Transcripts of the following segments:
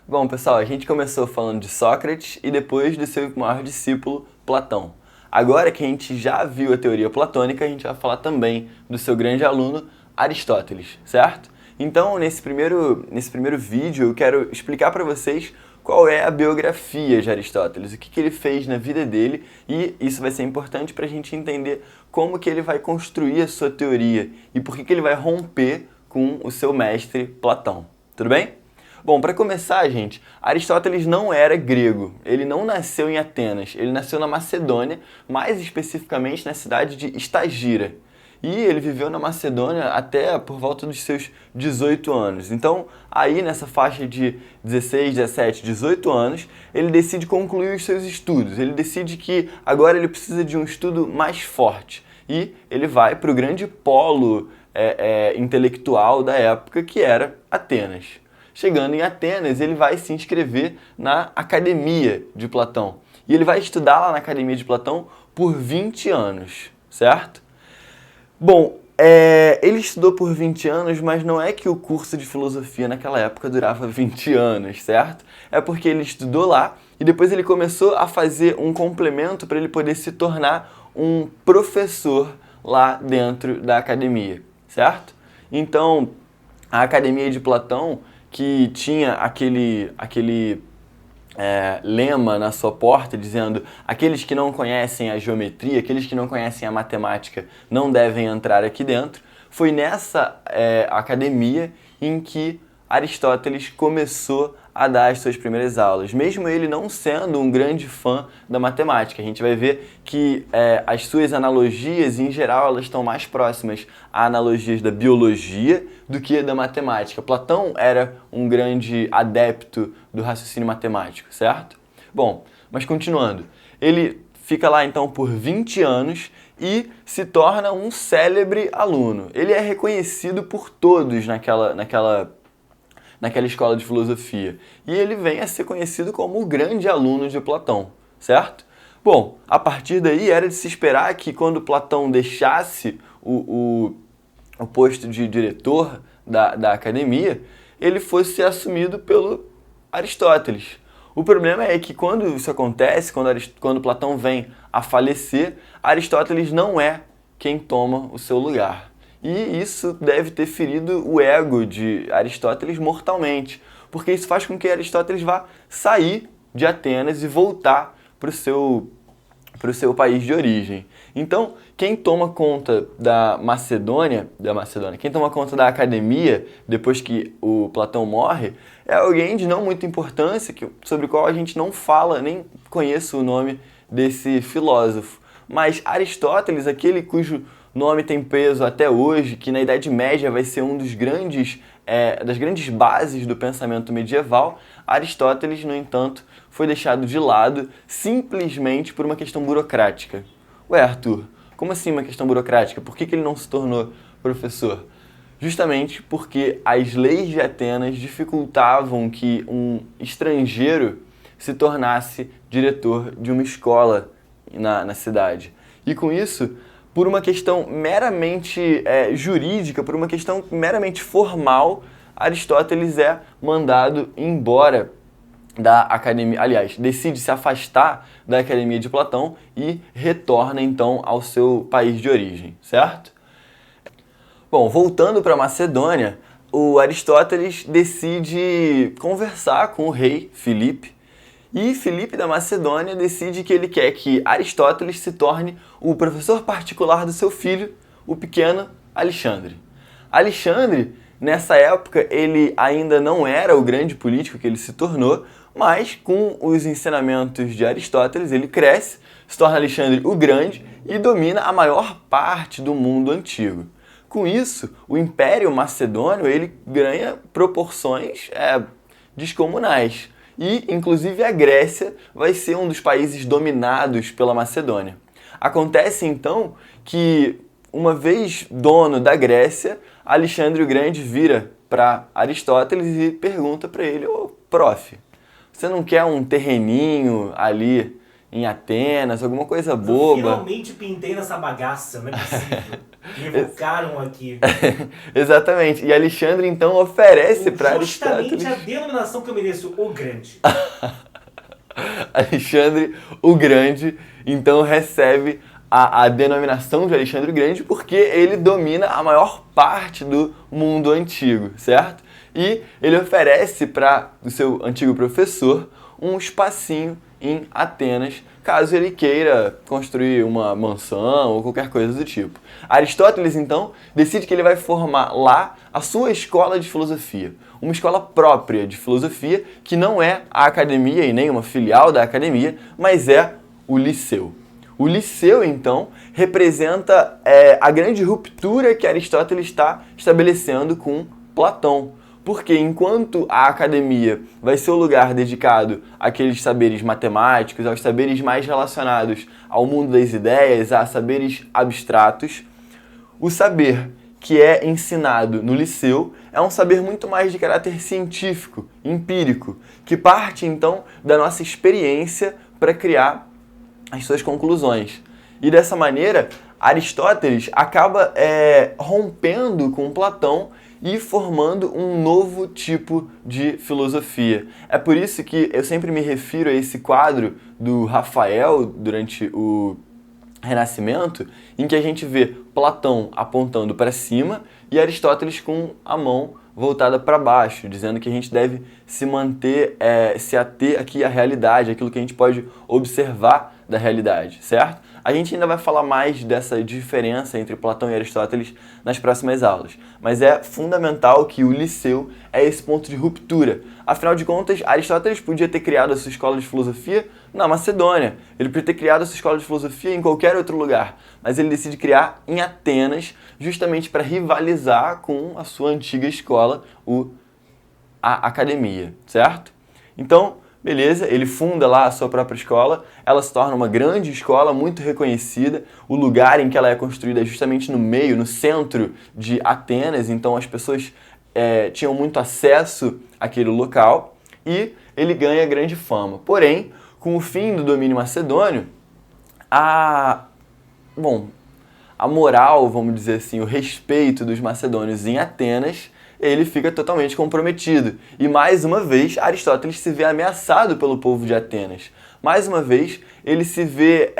Bom, pessoal, a gente começou falando de Sócrates e depois do seu maior discípulo, Platão. Agora que a gente já viu a teoria platônica, a gente vai falar também do seu grande aluno, Aristóteles, certo? Então, nesse primeiro vídeo, eu quero explicar para vocês qual é a biografia de Aristóteles, o que ele fez na vida dele, e isso vai ser importante para a gente entender como que ele vai construir a sua teoria e por que ele vai romper com o seu mestre Platão. Tudo bem? Bom, para começar, gente, Aristóteles não era grego. Ele não nasceu em Atenas. Ele nasceu na Macedônia, mais especificamente na cidade de Estagira. E ele viveu na Macedônia até por volta dos seus 18 anos. Então, aí nessa faixa de 16, 17, 18 anos, ele decide concluir os seus estudos. Ele decide que agora ele precisa de um estudo mais forte. E ele vai para o grande polo intelectual da época, que era Atenas. Chegando em Atenas, ele vai se inscrever na Academia de Platão. E ele vai estudar lá na Academia de Platão por 20 anos, certo? Bom, ele estudou por 20 anos, mas não é que o curso de filosofia naquela época durava 20 anos, certo? É porque ele estudou lá e depois ele começou a fazer um complemento para ele poder se tornar um professor lá dentro da academia, certo? Então, a Academia de Platão, que tinha aquele lema na sua porta dizendo: aqueles que não conhecem a geometria, aqueles que não conhecem a matemática não devem entrar aqui dentro, foi nessa academia em que Aristóteles começou a dar as suas primeiras aulas, mesmo ele não sendo um grande fã da matemática. A gente vai ver que as suas analogias, em geral, elas estão mais próximas a analogias da biologia do que da matemática. Platão era um grande adepto do raciocínio matemático, certo? Bom, mas continuando, ele fica lá então por 20 anos e se torna um célebre aluno. Ele é reconhecido por todos naquela escola de filosofia. E ele vem a ser conhecido como o grande aluno de Platão, certo? Bom, a partir daí era de se esperar que quando Platão deixasse o posto de diretor da academia, ele fosse assumido pelo Aristóteles. O problema é que quando isso acontece, quando Platão vem a falecer, Aristóteles não é quem toma o seu lugar. E isso deve ter ferido o ego de Aristóteles mortalmente, porque isso faz com que Aristóteles vá sair de Atenas e voltar para o seu país de origem. Então, quem toma conta da Macedônia, quem toma conta da academia, depois que o Platão morre, é alguém de não muita importância, sobre o qual a gente não fala, nem conhece o nome desse filósofo. Mas Aristóteles, aquele cujo nome tem peso até hoje, que na Idade Média vai ser um dos das grandes bases do pensamento medieval, Aristóteles, no entanto, foi deixado de lado simplesmente por uma questão burocrática. Ué, Arthur, como assim uma questão burocrática? Por que ele não se tornou professor? Justamente porque as leis de Atenas dificultavam que um estrangeiro se tornasse diretor de uma escola na cidade. E com isso, por uma questão meramente jurídica, por uma questão meramente formal, Aristóteles é mandado embora da academia, aliás, decide se afastar da Academia de Platão e retorna então ao seu país de origem, certo? Bom, voltando para Macedônia, o Aristóteles decide conversar com o rei Filipe, e Filipe da Macedônia decide que ele quer que Aristóteles se torne o professor particular do seu filho, o pequeno Alexandre. Alexandre, nessa época, ele ainda não era o grande político que ele se tornou, mas com os ensinamentos de Aristóteles ele cresce, se torna Alexandre o Grande e domina a maior parte do mundo antigo. Com isso, o Império Macedônio ele ganha proporções descomunais. E, inclusive, a Grécia vai ser um dos países dominados pela Macedônia. Acontece, então, que, uma vez dono da Grécia, Alexandre o Grande vira para Aristóteles e pergunta para ele: ô, prof, você não quer um terreninho ali em Atenas, alguma coisa boba. Finalmente pintei nessa bagaça, não é possível. Me evocaram aqui. Exatamente. E Alexandre, então, oferece para Aristóteles... Justamente a denominação que eu mereço, o Grande. Alexandre o Grande, então, recebe a denominação de Alexandre o Grande porque ele domina a maior parte do mundo antigo, certo? E ele oferece para o seu antigo professor um espacinho em Atenas, caso ele queira construir uma mansão ou qualquer coisa do tipo. Aristóteles, então, decide que ele vai formar lá a sua escola de filosofia. Uma escola própria de filosofia que não é a academia e nem uma filial da academia, mas é o Liceu. O Liceu, então, representa a grande ruptura que Aristóteles está estabelecendo com Platão. Porque enquanto a academia vai ser o lugar dedicado àqueles saberes matemáticos, aos saberes mais relacionados ao mundo das ideias, a saberes abstratos, o saber que é ensinado no liceu é um saber muito mais de caráter científico, empírico, que parte então da nossa experiência para criar as suas conclusões. E dessa maneira, Aristóteles acaba rompendo com Platão e formando um novo tipo de filosofia. É por isso que eu sempre me refiro a esse quadro do Rafael durante o Renascimento, em que a gente vê Platão apontando para cima e Aristóteles com a mão voltada para baixo, dizendo que a gente deve se manter, se ater aqui à realidade, aquilo que a gente pode observar da realidade, certo? A gente ainda vai falar mais dessa diferença entre Platão e Aristóteles nas próximas aulas, mas é fundamental que o Liceu é esse ponto de ruptura. Afinal de contas, Aristóteles podia ter criado a sua escola de filosofia na Macedônia, ele podia ter criado a sua escola de filosofia em qualquer outro lugar, mas ele decide criar em Atenas, justamente para rivalizar com a sua antiga escola, a academia, certo? Então, beleza, ele funda lá a sua própria escola, ela se torna uma grande escola, muito reconhecida, o lugar em que ela é construída é justamente no meio, no centro de Atenas, então as pessoas tinham muito acesso àquele local e ele ganha grande fama. Porém, com o fim do domínio macedônio, a moral, vamos dizer assim, o respeito dos macedônios em Atenas, ele fica totalmente comprometido. E mais uma vez, Aristóteles se vê ameaçado pelo povo de Atenas. Mais uma vez, ele se vê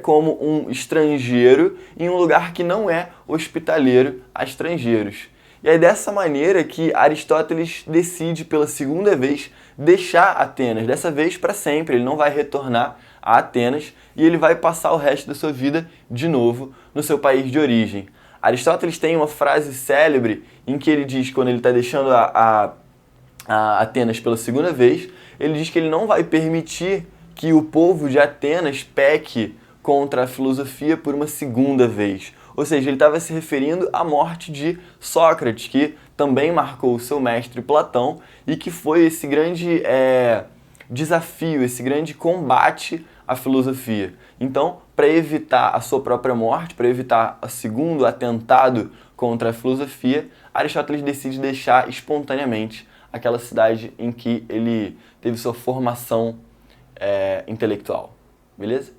como um estrangeiro em um lugar que não é hospitaleiro a estrangeiros. E é dessa maneira que Aristóteles decide pela segunda vez deixar Atenas, dessa vez para sempre. Ele não vai retornar a Atenas e ele vai passar o resto da sua vida de novo no seu país de origem. Aristóteles tem uma frase célebre em que ele diz, quando ele está deixando a Atenas pela segunda vez, ele diz que ele não vai permitir que o povo de Atenas peque contra a filosofia por uma segunda vez. Ou seja, ele estava se referindo à morte de Sócrates, que também marcou o seu mestre Platão e que foi esse grande desafio, esse grande combate à filosofia. Então, para evitar a sua própria morte, para evitar o segundo atentado contra a filosofia, Aristóteles decide deixar espontaneamente aquela cidade em que ele teve sua formação intelectual. Beleza?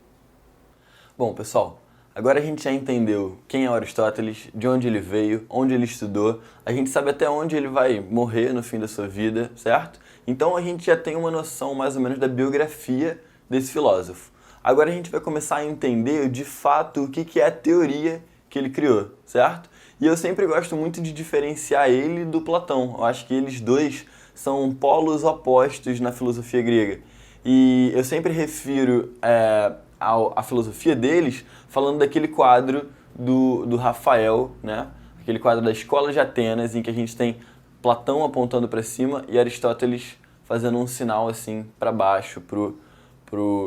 Bom, pessoal, agora a gente já entendeu quem é Aristóteles, de onde ele veio, onde ele estudou, a gente sabe até onde ele vai morrer no fim da sua vida, certo? Então a gente já tem uma noção mais ou menos da biografia desse filósofo. Agora a gente vai começar a entender de fato o que é a teoria que ele criou, certo? E eu sempre gosto muito de diferenciar ele do Platão. Eu acho que eles dois são polos opostos na filosofia grega. E eu sempre refiro a filosofia deles falando daquele quadro do Rafael, né? Aquele quadro da Escola de Atenas, em que a gente tem Platão apontando para cima e Aristóteles fazendo um sinal assim para baixo, pro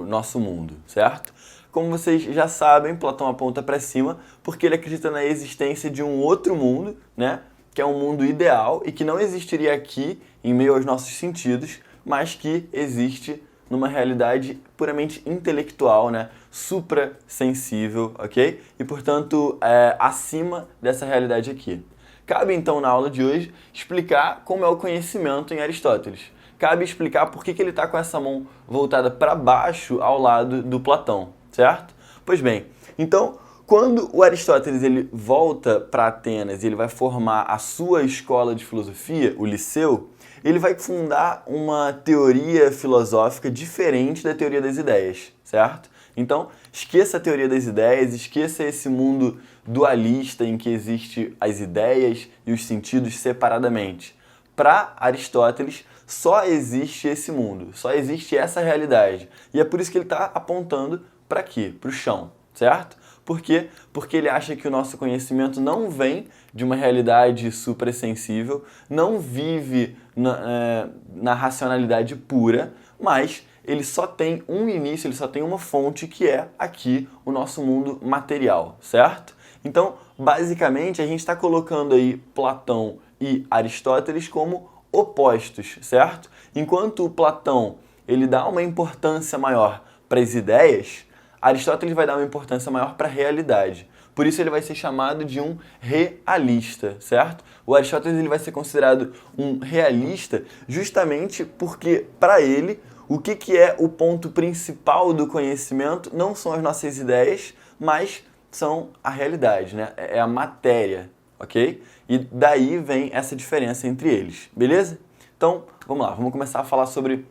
nosso mundo, certo? Como vocês já sabem, Platão aponta para cima porque ele acredita na existência de um outro mundo, né? Que é um mundo ideal e que não existiria aqui em meio aos nossos sentidos, mas que existe numa realidade puramente intelectual, né? Suprassensível, ok? E, portanto, acima dessa realidade aqui. Cabe então na aula de hoje explicar como é o conhecimento em Aristóteles. Cabe explicar por que ele está com essa mão voltada para baixo ao lado do Platão, certo? Pois bem, então quando o Aristóteles ele volta para Atenas e ele vai formar a sua escola de filosofia, o Liceu, ele vai fundar uma teoria filosófica diferente da teoria das ideias, certo? Então, esqueça a teoria das ideias, esqueça esse mundo dualista em que existem as ideias e os sentidos separadamente. Para Aristóteles, só existe esse mundo, só existe essa realidade. E é por isso que ele está apontando para quê? Para o chão, certo? Por quê? Porque ele acha que o nosso conhecimento não vem de uma realidade suprassensível, não vive na racionalidade pura, mas ele só tem um início, ele só tem uma fonte que é aqui o nosso mundo material, certo? Então, basicamente, a gente está colocando aí Platão e Aristóteles como opostos, certo? Enquanto o Platão ele dá uma importância maior para as ideias, Aristóteles vai dar uma importância maior para a realidade. Por isso ele vai ser chamado de um realista, certo? O Aristóteles ele vai ser considerado um realista justamente porque, para ele, o que é o ponto principal do conhecimento não são as nossas ideias, mas são a realidade, né? É a matéria, ok? E daí vem essa diferença entre eles, beleza? Então, vamos lá, vamos começar a falar sobre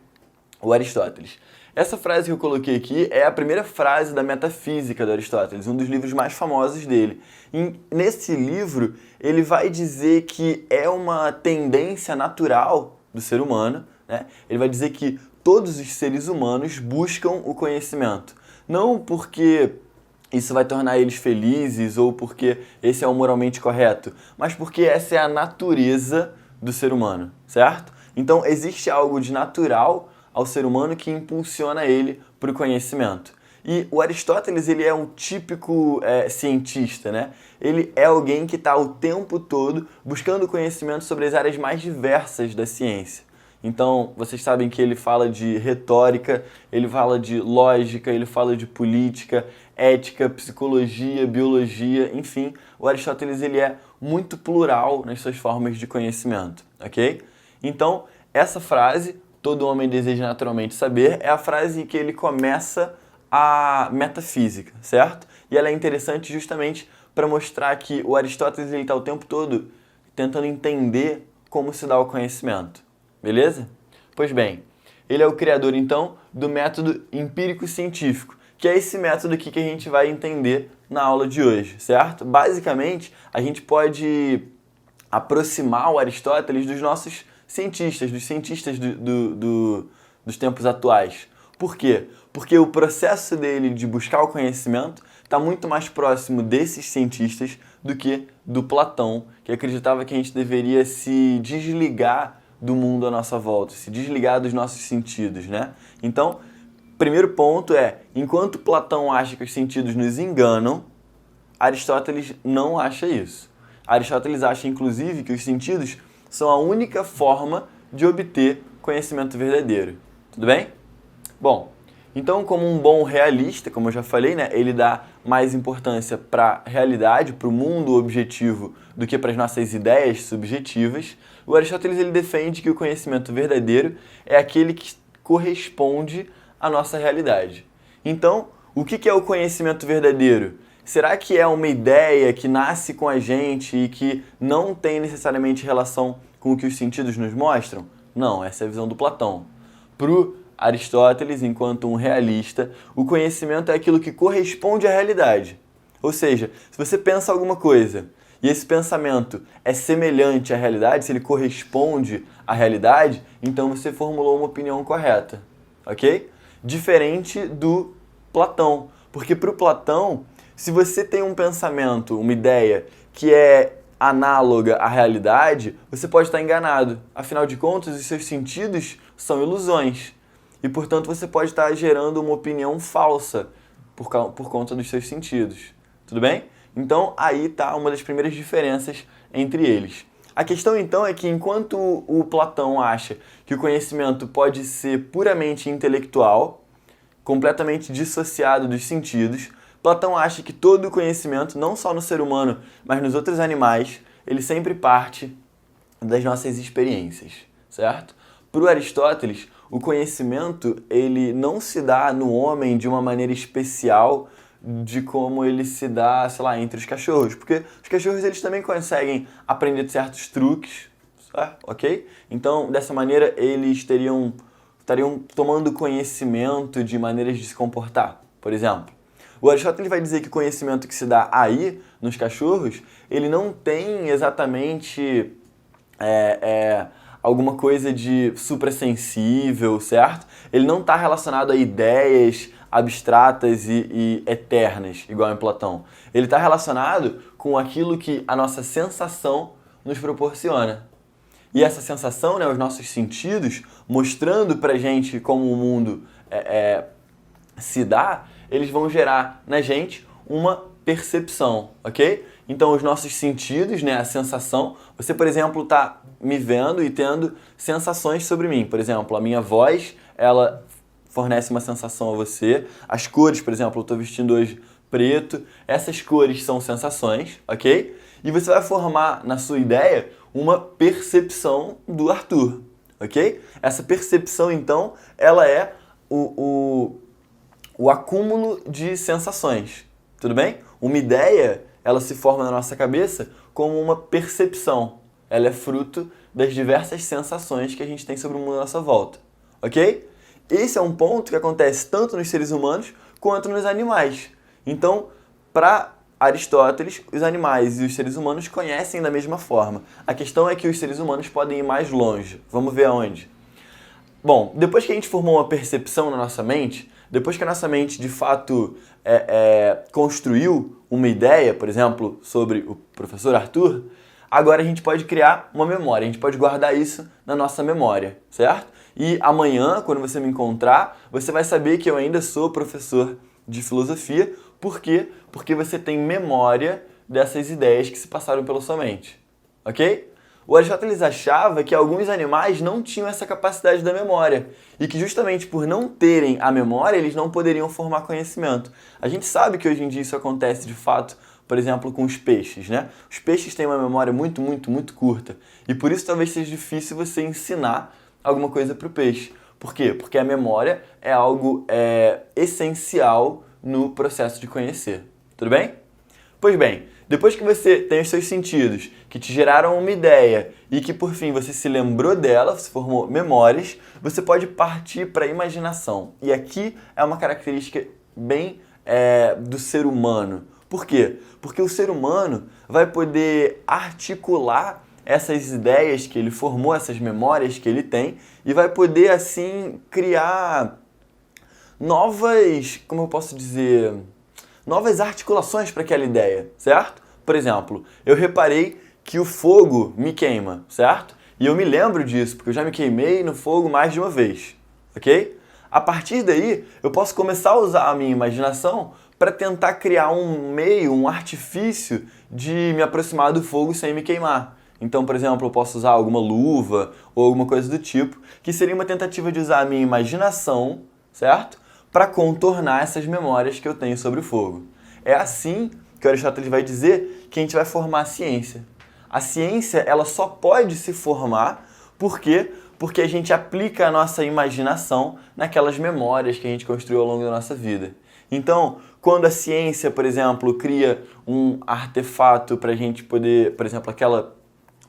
o Aristóteles. Essa frase que eu coloquei aqui é a primeira frase da Metafísica do Aristóteles, um dos livros mais famosos dele. E nesse livro, ele vai dizer que é uma tendência natural do ser humano, né? Ele vai dizer que todos os seres humanos buscam o conhecimento. Não porque isso vai tornar eles felizes ou porque esse é o moralmente correto, mas porque essa é a natureza do ser humano, certo? Então, existe algo de natural ao ser humano que impulsiona ele para o conhecimento. E o Aristóteles ele é um típico cientista, né? Ele é alguém que está o tempo todo buscando conhecimento sobre as áreas mais diversas da ciência. Então, vocês sabem que ele fala de retórica, ele fala de lógica, ele fala de política, ética, psicologia, biologia, enfim. O Aristóteles ele é muito plural nas suas formas de conhecimento, ok? Então, essa frase, todo homem deseja naturalmente saber, é a frase que ele começa a metafísica, certo? E ela é interessante justamente para mostrar que o Aristóteles está o tempo todo tentando entender como se dá o conhecimento. Beleza? Pois bem, ele é o criador, então, do método empírico-científico, que é esse método aqui que a gente vai entender na aula de hoje, certo? Basicamente, a gente pode aproximar o Aristóteles dos nossos cientistas, dos cientistas dos tempos atuais. Por quê? Porque o processo dele de buscar o conhecimento está muito mais próximo desses cientistas do que do Platão, que acreditava que a gente deveria se desligar do mundo à nossa volta, se desligar dos nossos sentidos, né? Então, primeiro ponto é, enquanto Platão acha que os sentidos nos enganam, Aristóteles não acha isso. Aristóteles acha, inclusive, que os sentidos são a única forma de obter conhecimento verdadeiro. Tudo bem? Bom, então como um bom realista, como eu já falei, né, ele dá mais importância para a realidade, para o mundo objetivo, do que para as nossas ideias subjetivas. O Aristóteles ele defende que o conhecimento verdadeiro é aquele que corresponde à nossa realidade. Então, o que é o conhecimento verdadeiro? Será que é uma ideia que nasce com a gente e que não tem necessariamente relação com o que os sentidos nos mostram? Não, essa é a visão do Platão. Para o Aristóteles, enquanto um realista, o conhecimento é aquilo que corresponde à realidade. Ou seja, se você pensa alguma coisa e esse pensamento é semelhante à realidade, se ele corresponde à realidade, então você formulou uma opinião correta, ok? Diferente do Platão, porque para o Platão, se você tem um pensamento, uma ideia que é análoga à realidade, você pode estar enganado. Afinal de contas, os seus sentidos são ilusões. E, portanto, você pode estar gerando uma opinião falsa por conta dos seus sentidos. Tudo bem? Então, aí está uma das primeiras diferenças entre eles. A questão, então, é que enquanto o Platão acha que o conhecimento pode ser puramente intelectual, completamente dissociado dos sentidos, Platão acha que todo o conhecimento, não só no ser humano, mas nos outros animais, ele sempre parte das nossas experiências, certo? Para o Aristóteles, o conhecimento ele não se dá no homem de uma maneira especial de como ele se dá, sei lá, entre os cachorros. Porque os cachorros eles também conseguem aprender certos truques, ok? Então, dessa maneira, eles estariam tomando conhecimento de maneiras de se comportar, por exemplo. O Aristóteles vai dizer que o conhecimento que se dá aí, nos cachorros, ele não tem exatamente alguma coisa de suprassensível, certo? Ele não está relacionado a ideias abstratas e eternas, igual em Platão. Ele está relacionado com aquilo que a nossa sensação nos proporciona. E essa sensação, né, os nossos sentidos, mostrando pra gente como o mundo se dá, eles vão gerar na gente uma percepção, ok? Então, os nossos sentidos, né, a sensação, você, por exemplo, está me vendo e tendo sensações sobre mim. Por exemplo, a minha voz, ela fornece uma sensação a você. As cores, por exemplo, eu estou vestindo hoje preto. Essas cores são sensações, ok? E você vai formar na sua ideia uma percepção do Arthur, ok? Essa percepção, então, ela é o acúmulo de sensações, tudo bem? Uma ideia, ela se forma na nossa cabeça como uma percepção. Ela é fruto das diversas sensações que a gente tem sobre o mundo à nossa volta, ok? Esse é um ponto que acontece tanto nos seres humanos quanto nos animais. Então, para Aristóteles, os animais e os seres humanos conhecem da mesma forma. A questão é que os seres humanos podem ir mais longe. Vamos ver aonde. Bom, depois que a gente formou uma percepção na nossa mente, depois que a nossa mente de fato construiu uma ideia, por exemplo, sobre o professor Arthur, agora a gente pode criar uma memória, a gente pode guardar isso na nossa memória, certo? E amanhã, quando você me encontrar, você vai saber que eu ainda sou professor de filosofia. Por quê? Porque você tem memória dessas ideias que se passaram pela sua mente, ok? O Aristóteles achava que alguns animais não tinham essa capacidade da memória e que justamente por não terem a memória, eles não poderiam formar conhecimento. A gente sabe que hoje em dia isso acontece de fato, por exemplo, com os peixes, né? Os peixes têm uma memória muito, muito, muito curta e por isso talvez seja difícil você ensinar alguma coisa para o peixe. Por quê? Porque a memória é algo essencial no processo de conhecer. Tudo bem? Pois bem, depois que você tem os seus sentidos, que te geraram uma ideia e que por fim você se lembrou dela, você formou memórias, você pode partir para a imaginação. E aqui é uma característica bem do ser humano. Por quê? Porque o ser humano vai poder articular essas ideias que ele formou, essas memórias que ele tem, e vai poder assim criar novas, como eu posso dizer, novas articulações para aquela ideia, certo? Por exemplo, eu reparei que o fogo me queima, certo? E eu me lembro disso, porque eu já me queimei no fogo mais de uma vez, ok? A partir daí, eu posso começar a usar a minha imaginação para tentar criar um meio, um artifício de me aproximar do fogo sem me queimar. Então, por exemplo, eu posso usar alguma luva ou alguma coisa do tipo, que seria uma tentativa de usar a minha imaginação, certo? Para contornar essas memórias que eu tenho sobre o fogo. É assim que Aristóteles vai dizer que a gente vai formar a ciência. A ciência, ela só pode se formar, por quê? Porque a gente aplica a nossa imaginação naquelas memórias que a gente construiu ao longo da nossa vida. Então, quando a ciência, por exemplo, cria um artefato para a gente poder, por exemplo, aquela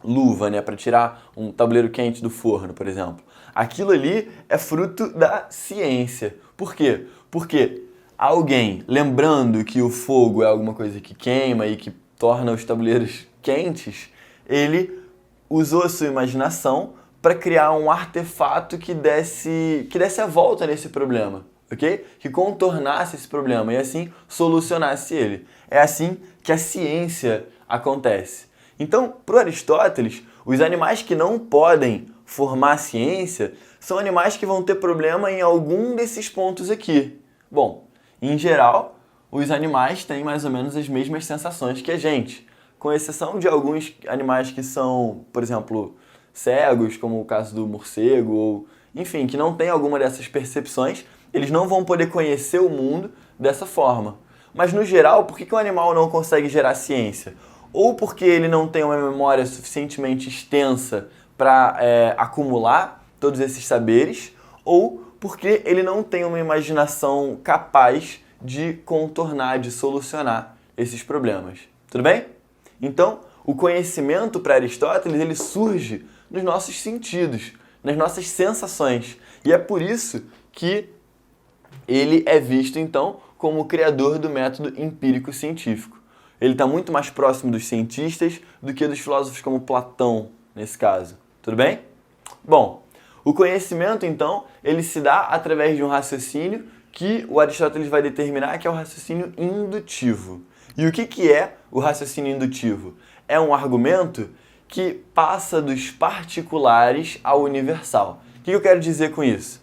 luva, né, para tirar um tabuleiro quente do forno, por exemplo. Aquilo ali é fruto da ciência. Por quê? Porque alguém, lembrando que o fogo é alguma coisa que queima e que torna os tabuleiros quentes, ele usou a sua imaginação para criar um artefato que desse a volta nesse problema, ok? Que contornasse esse problema e assim solucionasse ele. É assim que a ciência acontece. Então, para Aristóteles, os animais que não podem formar ciência são animais que vão ter problema em algum desses pontos aqui. Bom, em geral, os animais têm mais ou menos as mesmas sensações que a gente, com exceção de alguns animais que são, por exemplo, cegos, como o caso do morcego, ou enfim, que não têm alguma dessas percepções, eles não vão poder conhecer o mundo dessa forma. Mas, no geral, por que o animal não consegue gerar ciência? ou porque ele não tem uma memória suficientemente extensa para acumular todos esses saberes, ou porque ele não tem uma imaginação capaz de contornar, de solucionar esses problemas. Tudo bem? Então, o conhecimento para Aristóteles ele surge nos nossos sentidos, nas nossas sensações. E é por isso que ele é visto, então, como o criador do método empírico-científico. Ele está muito mais próximo dos cientistas do que dos filósofos como Platão, nesse caso. Tudo bem? Bom, o conhecimento, então, ele se dá através de um raciocínio que o Aristóteles vai determinar que é o raciocínio indutivo. E o que é o raciocínio indutivo? É um argumento que passa dos particulares ao universal. O que eu quero dizer com isso?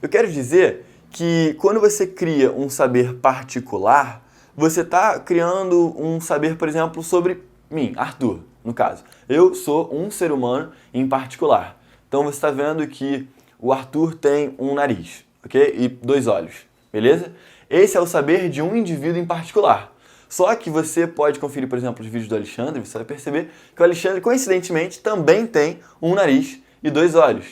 Eu quero dizer que quando você cria um saber particular, você está criando um saber, por exemplo, sobre mim, Arthur, no caso. Eu sou um ser humano em particular. Então você está vendo que o Arthur tem um nariz, ok? E 2 olhos, beleza? Esse é o saber de um indivíduo em particular. Só que você pode conferir, por exemplo, os vídeos do Alexandre, você vai perceber que o Alexandre, coincidentemente, também tem um nariz e 2 olhos.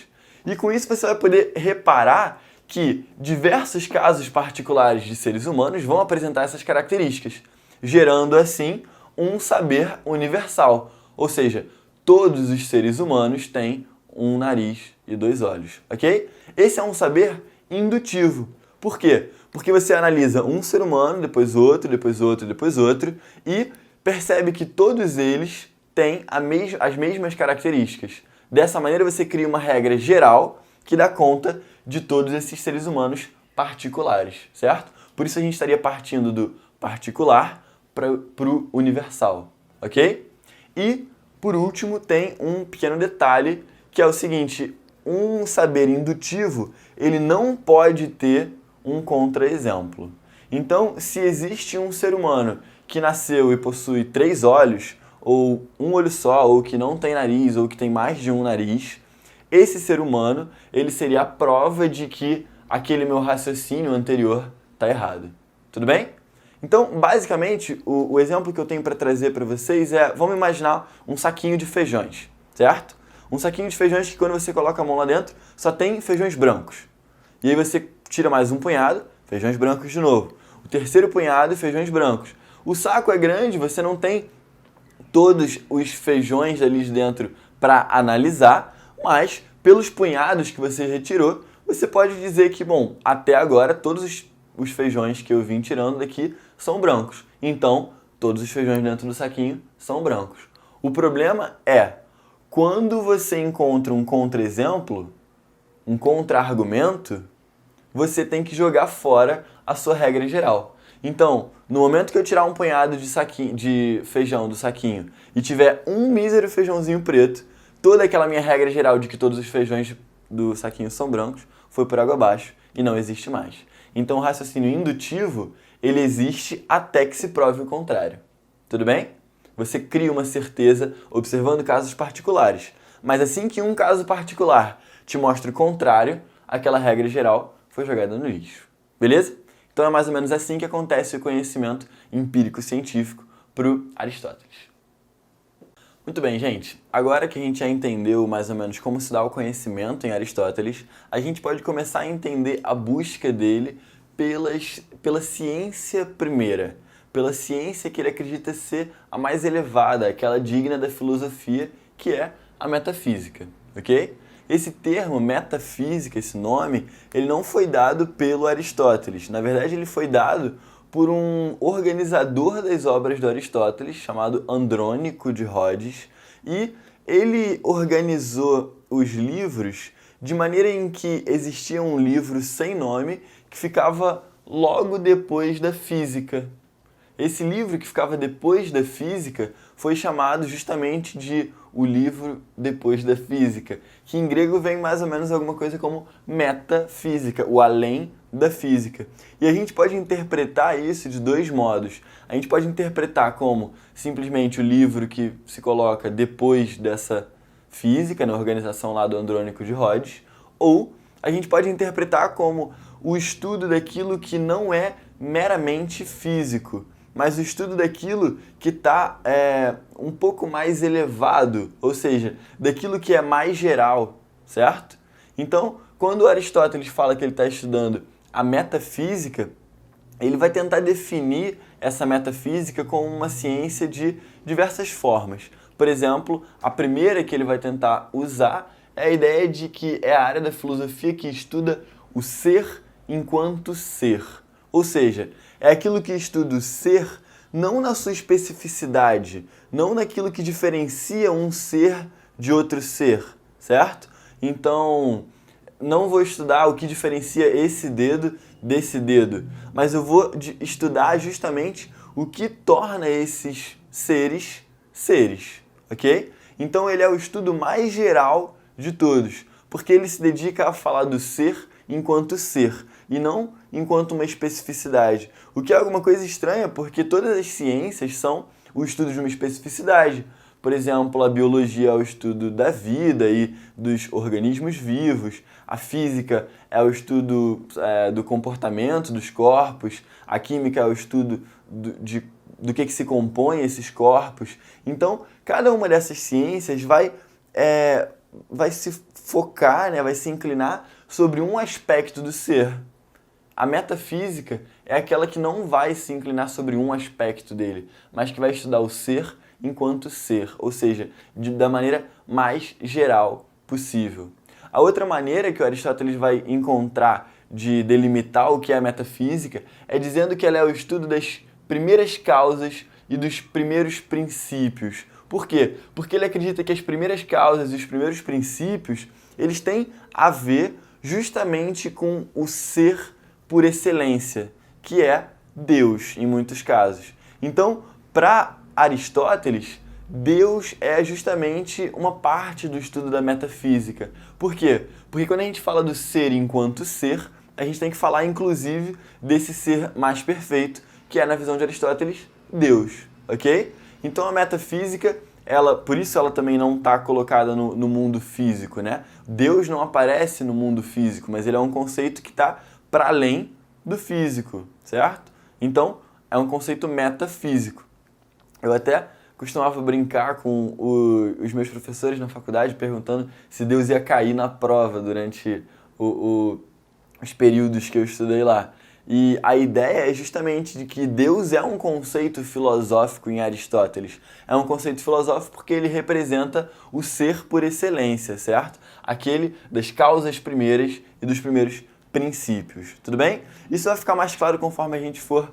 E com isso você vai poder reparar que diversos casos particulares de seres humanos vão apresentar essas características, gerando assim um saber universal. Ou seja, todos os seres humanos têm um nariz e 2 olhos, ok? Esse é um saber indutivo. Por quê? Porque você analisa um ser humano, depois outro, depois outro, depois outro, e percebe que todos eles têm as mesmas características. Dessa maneira você cria uma regra geral que dá conta de todos esses seres humanos particulares, certo? Por isso a gente estaria partindo do particular para o universal, ok? E, por último, tem um pequeno detalhe que é o seguinte: um saber indutivo, ele não pode ter um contra-exemplo. Então, se existe um ser humano que nasceu e possui 3 olhos, ou um olho só, ou que não tem nariz, ou que tem mais de um nariz, esse ser humano, ele seria a prova de que aquele meu raciocínio anterior está errado. Tudo bem? Então, basicamente, o exemplo que eu tenho para trazer para vocês é, vamos imaginar um saquinho de feijões, certo? Um saquinho de feijões que quando você coloca a mão lá dentro, só tem feijões brancos. E aí você tira mais um punhado, feijões brancos de novo. O terceiro punhado, feijões brancos. O saco é grande, você não tem todos os feijões ali dentro para analisar, mas pelos punhados que você retirou, você pode dizer que, bom, até agora todos os feijões que eu vim tirando daqui são brancos. Então, todos os feijões dentro do saquinho são brancos. O problema é, quando você encontra um contra-exemplo, um contra-argumento, você tem que jogar fora a sua regra geral. Então, no momento que eu tirar um punhado de feijão do saquinho e tiver um mísero feijãozinho preto, toda aquela minha regra geral de que todos os feijões do saquinho são brancos foi por água abaixo e não existe mais. Então, o raciocínio indutivo, ele existe até que se prove o contrário. Tudo bem? Você cria uma certeza observando casos particulares. Mas assim que um caso particular te mostra o contrário, aquela regra geral foi jogada no lixo. Beleza? Então é mais ou menos assim que acontece o conhecimento empírico-científico para o Aristóteles. Muito bem, gente. Agora que a gente já entendeu mais ou menos como se dá o conhecimento em Aristóteles, a gente pode começar a entender a busca dele pela ciência primeira, pela ciência que ele acredita ser a mais elevada, aquela digna da filosofia, que é a metafísica, ok? Esse termo, metafísica, esse nome, ele não foi dado pelo Aristóteles. Na verdade, ele foi dado por um organizador das obras do Aristóteles, chamado Andrônico de Rhodes, e ele organizou os livros de maneira em que existia um livro sem nome que ficava logo depois da física. Esse livro que ficava depois da física foi chamado justamente de o livro depois da física, que em grego vem mais ou menos alguma coisa como metafísica, o além da física. E a gente pode interpretar isso de 2 modos. A gente pode interpretar como simplesmente o livro que se coloca depois dessa física, na organização lá do Andrônico de Rhodes, ou a gente pode interpretar como o estudo daquilo que não é meramente físico. mas o estudo daquilo que está um pouco mais elevado, ou seja, daquilo que é mais geral, certo? Então, quando Aristóteles fala que ele está estudando a metafísica, ele vai tentar definir essa metafísica como uma ciência de diversas formas. Por exemplo, a primeira que ele vai tentar usar é a ideia de que é a área da filosofia que estuda o ser enquanto ser. Ou seja, é aquilo que estuda o ser não na sua especificidade, não naquilo que diferencia um ser de outro ser, certo? Então, não vou estudar o que diferencia esse dedo desse dedo, mas eu vou estudar justamente o que torna esses seres seres, ok? Então ele é o estudo mais geral de todos, porque ele se dedica a falar do ser enquanto ser e não enquanto uma especificidade. O que é alguma coisa estranha, porque todas as ciências são o estudo de uma especificidade. Por exemplo, a biologia é o estudo da vida e dos organismos vivos, a física é o estudo do comportamento dos corpos, a química é o estudo do que se compõe esses corpos. Então, cada uma dessas ciências vai se focar, né, vai se inclinar sobre um aspecto do ser. A metafísica é aquela que não vai se inclinar sobre um aspecto dele, mas que vai estudar o ser enquanto ser, ou seja, da maneira mais geral possível. A outra maneira que o Aristóteles vai encontrar de delimitar o que é a metafísica é dizendo que ela é o estudo das primeiras causas e dos primeiros princípios. Por quê? Porque ele acredita que as primeiras causas e os primeiros princípios, eles têm a ver justamente com o ser por excelência, que é Deus, em muitos casos. Então, para Aristóteles, Deus é justamente uma parte do estudo da metafísica. Por quê? Porque quando a gente fala do ser enquanto ser, a gente tem que falar, inclusive, desse ser mais perfeito, que é, na visão de Aristóteles, Deus, ok? Então, a metafísica, por isso ela também não está colocada no mundo físico, né? Deus não aparece no mundo físico, mas ele é um conceito que está para além do físico, certo? Então, é um conceito metafísico. Eu até costumava brincar com os meus professores na faculdade perguntando se Deus ia cair na prova durante os períodos que eu estudei lá. E a ideia é justamente de que Deus é um conceito filosófico em Aristóteles. É um conceito filosófico porque ele representa o ser por excelência, certo? Aquele das causas primeiras e dos primeiros princípios, tudo bem? Isso vai ficar mais claro conforme a gente for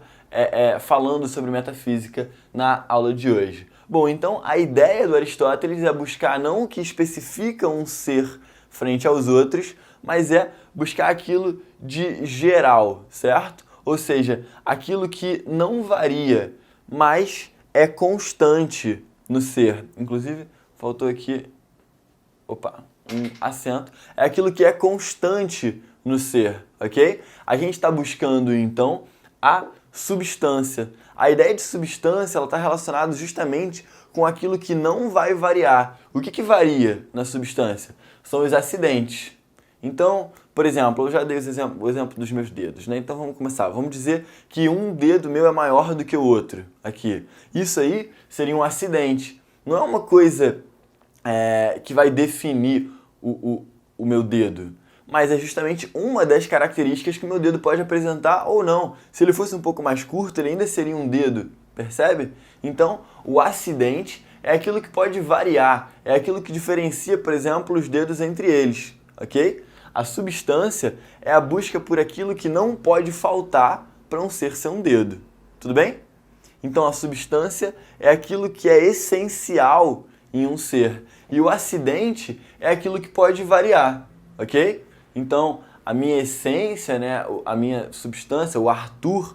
falando sobre metafísica na aula de hoje. Bom, então a ideia do Aristóteles é buscar não o que especifica um ser frente aos outros, mas é buscar aquilo de geral, certo? Ou seja, aquilo que não varia, mas é constante no ser. Inclusive, faltou aqui, um acento. É aquilo que é constante no ser, ok? A gente está buscando, então, a substância. A ideia de substância está relacionada justamente com aquilo que não vai variar. O que varia na substância? São os acidentes. Então, por exemplo, eu já dei o exemplo dos meus dedos, né? Então vamos começar. Vamos dizer que um dedo meu é maior do que o outro, aqui. Isso aí seria um acidente. Não é uma coisa que vai definir o meu dedo, mas é justamente uma das características que o meu dedo pode apresentar ou não. Se ele fosse um pouco mais curto, ele ainda seria um dedo, percebe? Então, o acidente é aquilo que pode variar, é aquilo que diferencia, por exemplo, os dedos entre eles, ok? A substância é a busca por aquilo que não pode faltar para um ser um dedo, tudo bem? Então, a substância é aquilo que é essencial em um ser. E o acidente é aquilo que pode variar, ok? Então, a minha essência, né, a minha substância, o Arthur,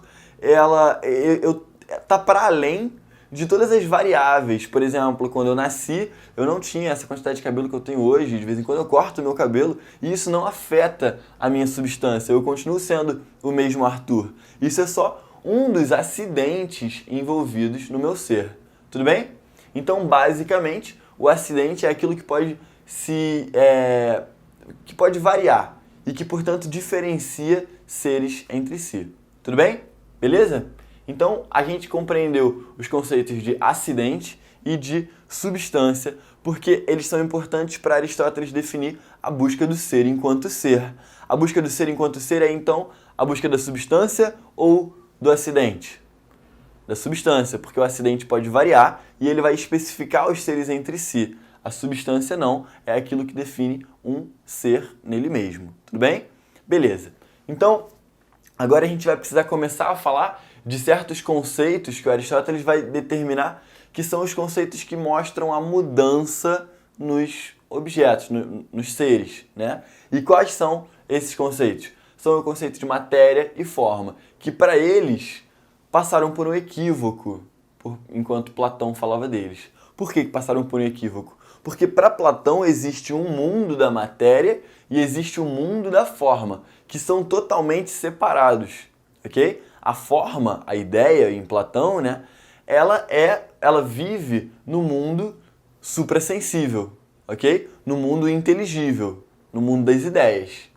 tá para além de todas as variáveis. Por exemplo, quando eu nasci, eu não tinha essa quantidade de cabelo que eu tenho hoje. De vez em quando eu corto o meu cabelo e isso não afeta a minha substância. Eu continuo sendo o mesmo Arthur. Isso é só um dos acidentes envolvidos no meu ser. Tudo bem? Então, basicamente, o acidente é aquilo que pode que pode variar e que, portanto, diferencia seres entre si. Tudo bem? Beleza? Então, a gente compreendeu os conceitos de acidente e de substância, porque eles são importantes para Aristóteles definir a busca do ser enquanto ser. A busca do ser enquanto ser é, então, a busca da substância ou do acidente? Da substância, porque o acidente pode variar e ele vai especificar os seres entre si. A substância não, é aquilo que define um ser nele mesmo. Tudo bem? Beleza. Então, agora a gente vai precisar começar a falar de certos conceitos que o Aristóteles vai determinar que são os conceitos que mostram a mudança nos objetos, nos seres, né? E quais são esses conceitos? São o conceito de matéria e forma, que para eles passaram por um equívoco, enquanto Platão falava deles. Por que passaram por um equívoco? Porque para Platão existe um mundo da matéria e existe um mundo da forma, que são totalmente separados, ok? A forma, a ideia em Platão, né, ela vive no mundo suprassensível, ok? No mundo inteligível, no mundo das ideias.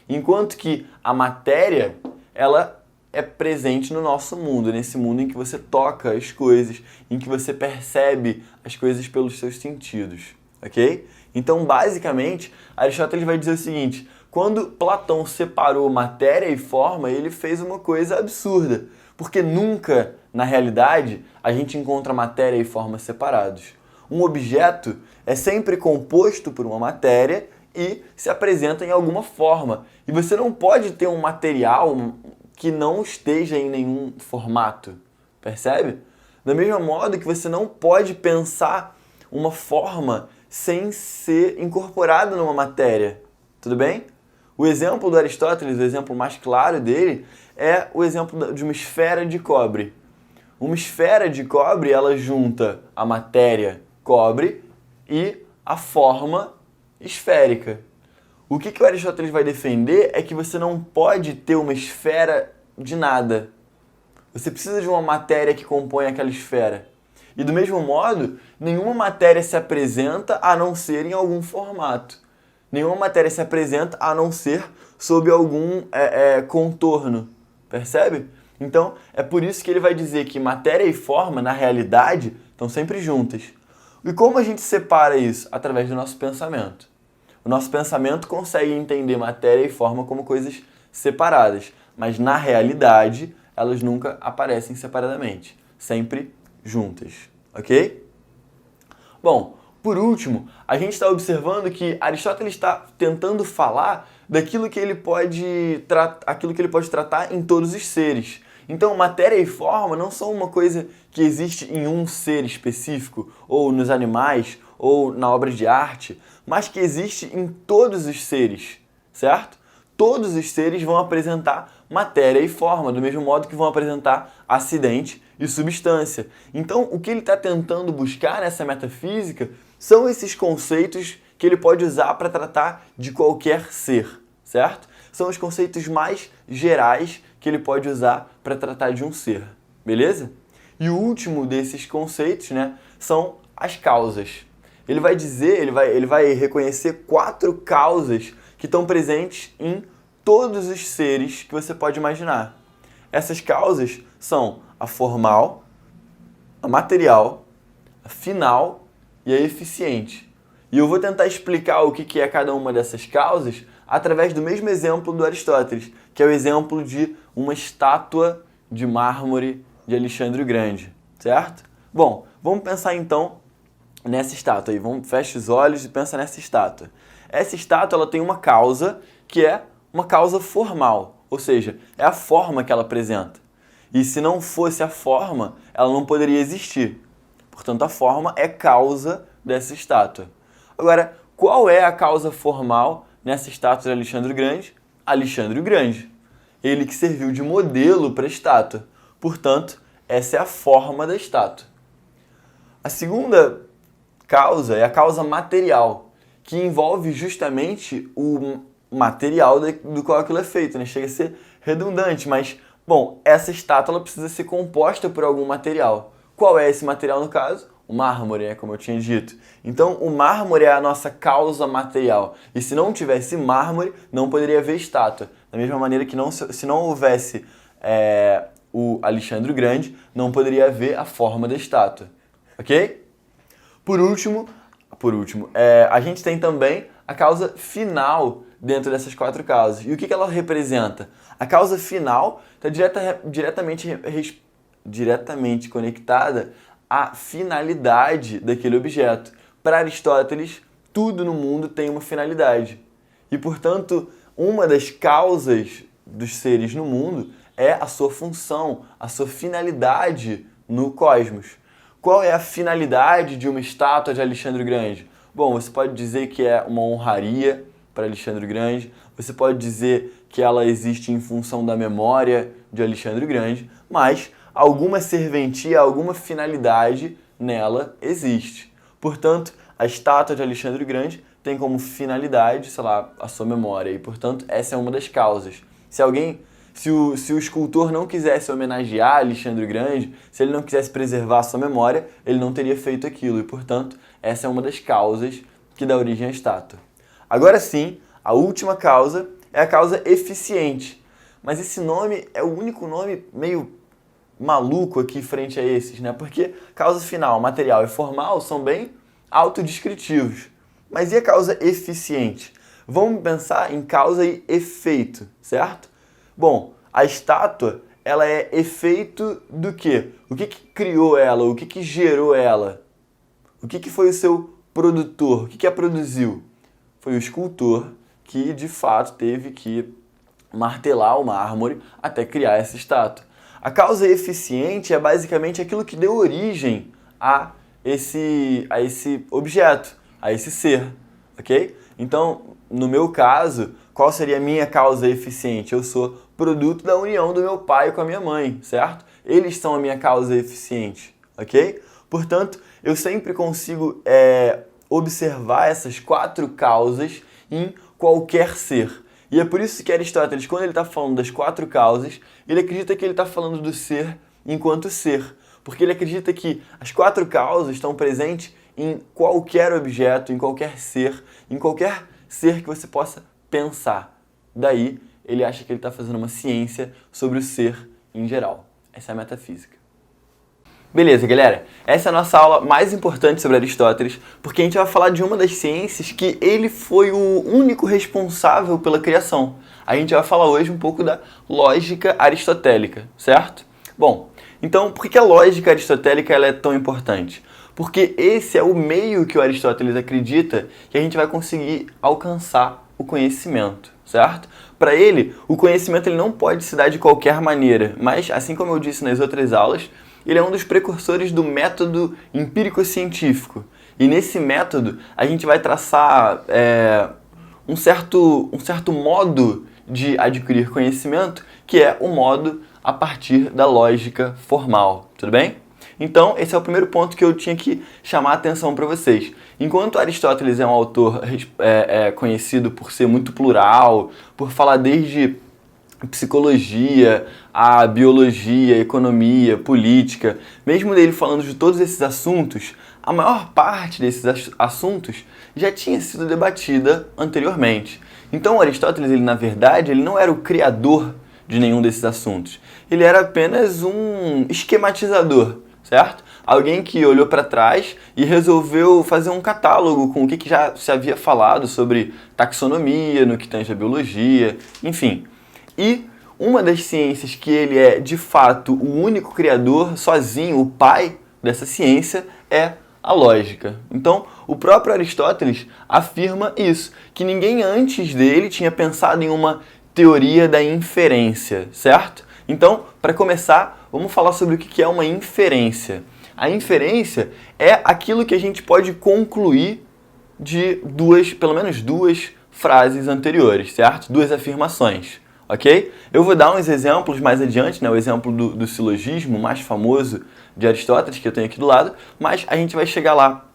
Enquanto que a matéria, ela é presente no nosso mundo, nesse mundo em que você toca as coisas, em que você percebe as coisas pelos seus sentidos, ok? Então, basicamente, Aristóteles vai dizer o seguinte: quando Platão separou matéria e forma, ele fez uma coisa absurda, porque nunca, na realidade, a gente encontra matéria e forma separados. Um objeto é sempre composto por uma matéria e se apresenta em alguma forma. E você não pode ter um material que não esteja em nenhum formato, percebe? Da mesma modo que você não pode pensar uma forma sem ser incorporada numa matéria, tudo bem? O exemplo do Aristóteles, o exemplo mais claro dele, é o exemplo de uma esfera de cobre. Uma esfera de cobre, ela junta a matéria cobre e a forma esférica. O que o Aristóteles vai defender é que você não pode ter uma esfera de nada. Você precisa de uma matéria que compõe aquela esfera. E do mesmo modo, nenhuma matéria se apresenta a não ser em algum formato. Nenhuma matéria se apresenta a não ser sob algum contorno. Percebe? Então, é por isso que ele vai dizer que matéria e forma, na realidade, estão sempre juntas. E como a gente separa isso? Através do nosso pensamento. O nosso pensamento consegue entender matéria e forma como coisas separadas, mas na realidade elas nunca aparecem separadamente, sempre juntas, ok? Bom, por último, a gente está observando que Aristóteles está tentando falar daquilo que ele pode tratar em todos os seres. Então, matéria e forma não são uma coisa que existe em um ser específico, ou nos animais, ou na obra de arte, mas que existe em todos os seres, certo? Todos os seres vão apresentar matéria e forma, do mesmo modo que vão apresentar acidente e substância. Então, o que ele está tentando buscar nessa metafísica são esses conceitos que ele pode usar para tratar de qualquer ser, certo? São os conceitos mais gerais que ele pode usar para tratar de um ser, beleza? E o último desses conceitos, né, são as causas. Ele vai dizer, ele vai reconhecer 4 causas que estão presentes em todos os seres que você pode imaginar. Essas causas são a formal, a material, a final e a eficiente. E eu vou tentar explicar o que é cada uma dessas causas através do mesmo exemplo do Aristóteles, que é o exemplo de uma estátua de mármore de Alexandre o Grande, certo? Bom, vamos pensar então nessa estátua aí. Fecha os olhos e pensa nessa estátua. Essa estátua ela tem uma causa que é uma causa formal, ou seja, é a forma que ela apresenta. E se não fosse a forma, ela não poderia existir. Portanto, a forma é causa dessa estátua. Agora, qual é a causa formal nessa estátua de Alexandre o Grande? Alexandre o Grande. Ele que serviu de modelo para a estátua. Portanto, essa é a forma da estátua. A segunda causa é a causa material, que envolve justamente o material do qual aquilo é feito, né? Chega a ser redundante, mas, bom, essa estátua ela precisa ser composta por algum material. Qual é esse material no caso? O mármore, né? Como eu tinha dito. Então, o mármore é a nossa causa material. E se não tivesse mármore, não poderia haver estátua. Da mesma maneira que se não houvesse o Alexandre o Grande, não poderia haver a forma da estátua, ok? Por último, a gente tem também a causa final dentro dessas 4 causas. E o que ela representa? A causa final está diretamente conectada à finalidade daquele objeto. Para Aristóteles, tudo no mundo tem uma finalidade. E, portanto, uma das causas dos seres no mundo é a sua função, a sua finalidade no cosmos. Qual é a finalidade de uma estátua de Alexandre o Grande? Bom, você pode dizer que é uma honraria para Alexandre o Grande, você pode dizer que ela existe em função da memória de Alexandre o Grande, mas alguma serventia, alguma finalidade nela existe. Portanto, a estátua de Alexandre o Grande tem como finalidade, sei lá, a sua memória, e portanto essa é uma das causas. Se o escultor não quisesse homenagear Alexandre o Grande, se ele não quisesse preservar a sua memória, ele não teria feito aquilo. E, portanto, essa é uma das causas que dá origem à estátua. Agora sim, a última causa é a causa eficiente. Mas esse nome é o único nome meio maluco aqui frente a esses, né? Porque causa final, material e formal são bem autodescritivos. Mas e a causa eficiente? Vamos pensar em causa e efeito, certo? Bom, a estátua, ela é efeito do quê? O que criou ela? O que gerou ela? O que foi o seu produtor? O que a produziu? Foi o escultor que, de fato, teve que martelar o mármore até criar essa estátua. A causa eficiente é basicamente aquilo que deu origem a esse objeto, a esse ser, ok? Então, no meu caso, qual seria a minha causa eficiente? Eu sou produto da união do meu pai com a minha mãe, certo? Eles são a minha causa eficiente, ok? Portanto, eu sempre consigo observar essas 4 causas em qualquer ser. E é por isso que Aristóteles, quando ele está falando das 4 causas, ele acredita que ele está falando do ser enquanto ser. Porque ele acredita que as 4 causas estão presentes em qualquer objeto, em qualquer ser que você possa pensar. Daí, ele acha que ele está fazendo uma ciência sobre o ser em geral. Essa é a metafísica. Beleza, galera? Essa é a nossa aula mais importante sobre Aristóteles, porque a gente vai falar de uma das ciências que ele foi o único responsável pela criação. A gente vai falar hoje um pouco da lógica aristotélica, certo? Bom, então por que a lógica aristotélica ela é tão importante? Porque esse é o meio que o Aristóteles acredita que a gente vai conseguir alcançar o conhecimento, certo? Para ele, o conhecimento ele não pode se dar de qualquer maneira, mas, assim como eu disse nas outras aulas, ele é um dos precursores do método empírico-científico. E nesse método, a gente vai traçar um certo modo de adquirir conhecimento, que é o modo a partir da lógica formal, tudo bem? Então, esse é o primeiro ponto que eu tinha que chamar a atenção para vocês. Enquanto Aristóteles é um autor conhecido por ser muito plural, por falar desde psicologia, a biologia, economia, política, mesmo dele falando de todos esses assuntos, a maior parte desses assuntos já tinha sido debatida anteriormente. Então, Aristóteles, na verdade, ele não era o criador de nenhum desses assuntos. Ele era apenas um esquematizador, certo? Alguém que olhou para trás e resolveu fazer um catálogo com o que já se havia falado sobre taxonomia, no que tange a biologia, enfim. E uma das ciências que ele é, de fato, o único criador, sozinho, o pai dessa ciência, é a lógica. Então, o próprio Aristóteles afirma isso, que ninguém antes dele tinha pensado em uma teoria da inferência, certo? Então, para começar, vamos falar sobre o que é uma inferência. A inferência é aquilo que a gente pode concluir de pelo menos duas frases anteriores, certo? 2 afirmações, ok? Eu vou dar uns exemplos mais adiante, né? O exemplo do silogismo mais famoso de Aristóteles, que eu tenho aqui do lado, mas a gente vai chegar lá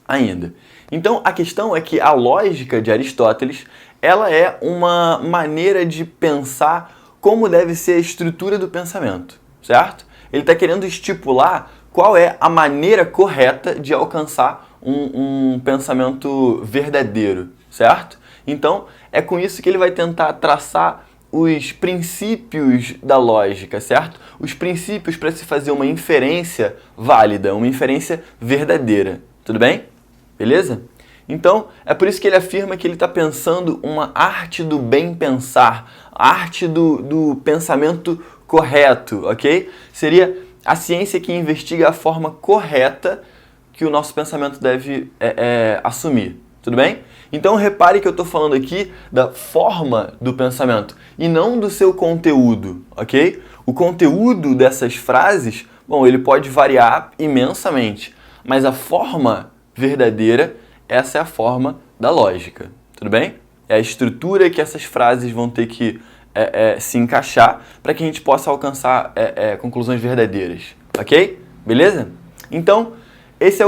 ainda. Então, a questão é que a lógica de Aristóteles, ela é uma maneira de pensar como deve ser a estrutura do pensamento, certo? Ele está querendo estipular qual é a maneira correta de alcançar um pensamento verdadeiro, certo? Então, é com isso que ele vai tentar traçar os princípios da lógica, certo? Os princípios para se fazer uma inferência válida, uma inferência verdadeira. Tudo bem? Beleza? Então, é por isso que ele afirma que ele está pensando uma arte do bem pensar, arte do pensamento correto, ok? Seria a ciência que investiga a forma correta que o nosso pensamento deve assumir. Tudo bem? Então repare que eu estou falando aqui da forma do pensamento e não do seu conteúdo, ok? O conteúdo dessas frases, bom, ele pode variar imensamente, mas a forma verdadeira, essa é a forma da lógica, tudo bem? É a estrutura que essas frases vão ter que se encaixar para que a gente possa alcançar conclusões verdadeiras, ok? Beleza? Então, esse é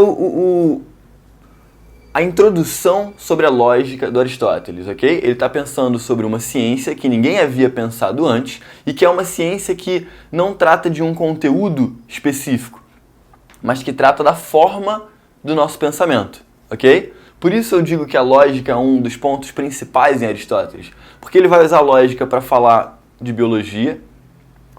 a introdução sobre a lógica do Aristóteles, ok? Ele está pensando sobre uma ciência que ninguém havia pensado antes e que é uma ciência que não trata de um conteúdo específico, mas que trata da forma do nosso pensamento, ok? Por isso eu digo que a lógica é um dos pontos principais em Aristóteles, porque ele vai usar a lógica para falar de biologia,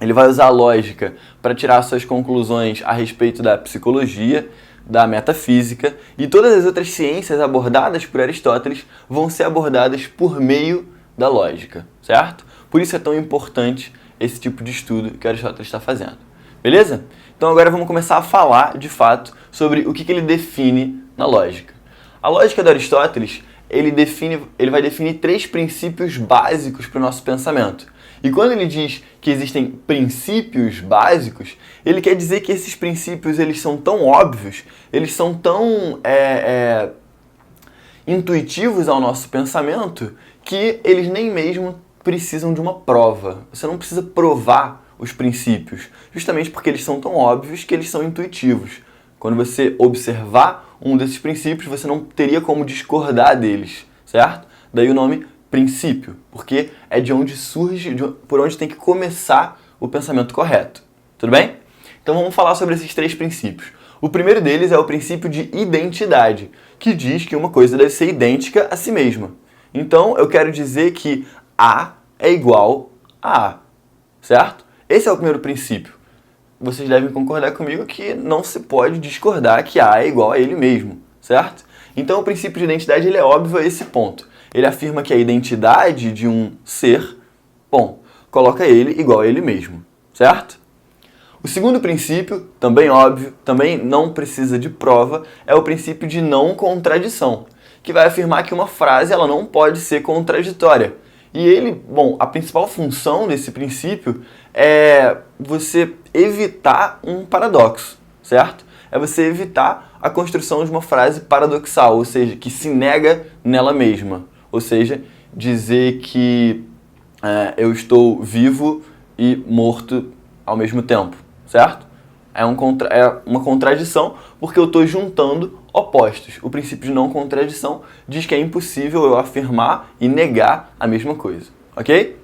ele vai usar a lógica para tirar suas conclusões a respeito da psicologia, da metafísica, e todas as outras ciências abordadas por Aristóteles vão ser abordadas por meio da lógica, certo? Por isso é tão importante esse tipo de estudo que Aristóteles está fazendo. Beleza? Então agora vamos começar a falar, de fato, sobre o que ele define na lógica. A lógica de Aristóteles, ele vai definir 3 princípios básicos para o nosso pensamento. E quando ele diz que existem princípios básicos, ele quer dizer que esses princípios eles são tão óbvios, eles são tão intuitivos ao nosso pensamento, que eles nem mesmo precisam de uma prova. Você não precisa provar os princípios, justamente porque eles são tão óbvios que eles são intuitivos. Quando você observar um desses princípios, você não teria como discordar deles, certo? Daí o nome princípio, porque é de onde surge, por onde tem que começar o pensamento correto. Tudo bem? Então vamos falar sobre esses 3 princípios. O primeiro deles é o princípio de identidade, que diz que uma coisa deve ser idêntica a si mesma. Então eu quero dizer que A é igual a A, certo? Esse é o primeiro princípio. Vocês devem concordar comigo que não se pode discordar que A é igual a ele mesmo, certo? Então o princípio de identidade ele é óbvio a esse ponto. Ele afirma que a identidade de um ser, bom, coloca ele igual a ele mesmo, certo? O segundo princípio, também óbvio, também não precisa de prova, é o princípio de não contradição, que vai afirmar que uma frase ela não pode ser contraditória. E ele, bom, a principal função desse princípio é você evitar um paradoxo, certo? É você evitar a construção de uma frase paradoxal, ou seja, que se nega nela mesma. Ou seja, dizer que eu estou vivo e morto ao mesmo tempo, certo? É uma contradição porque eu estou juntando opostos. O princípio de não contradição diz que é impossível eu afirmar e negar a mesma coisa, ok?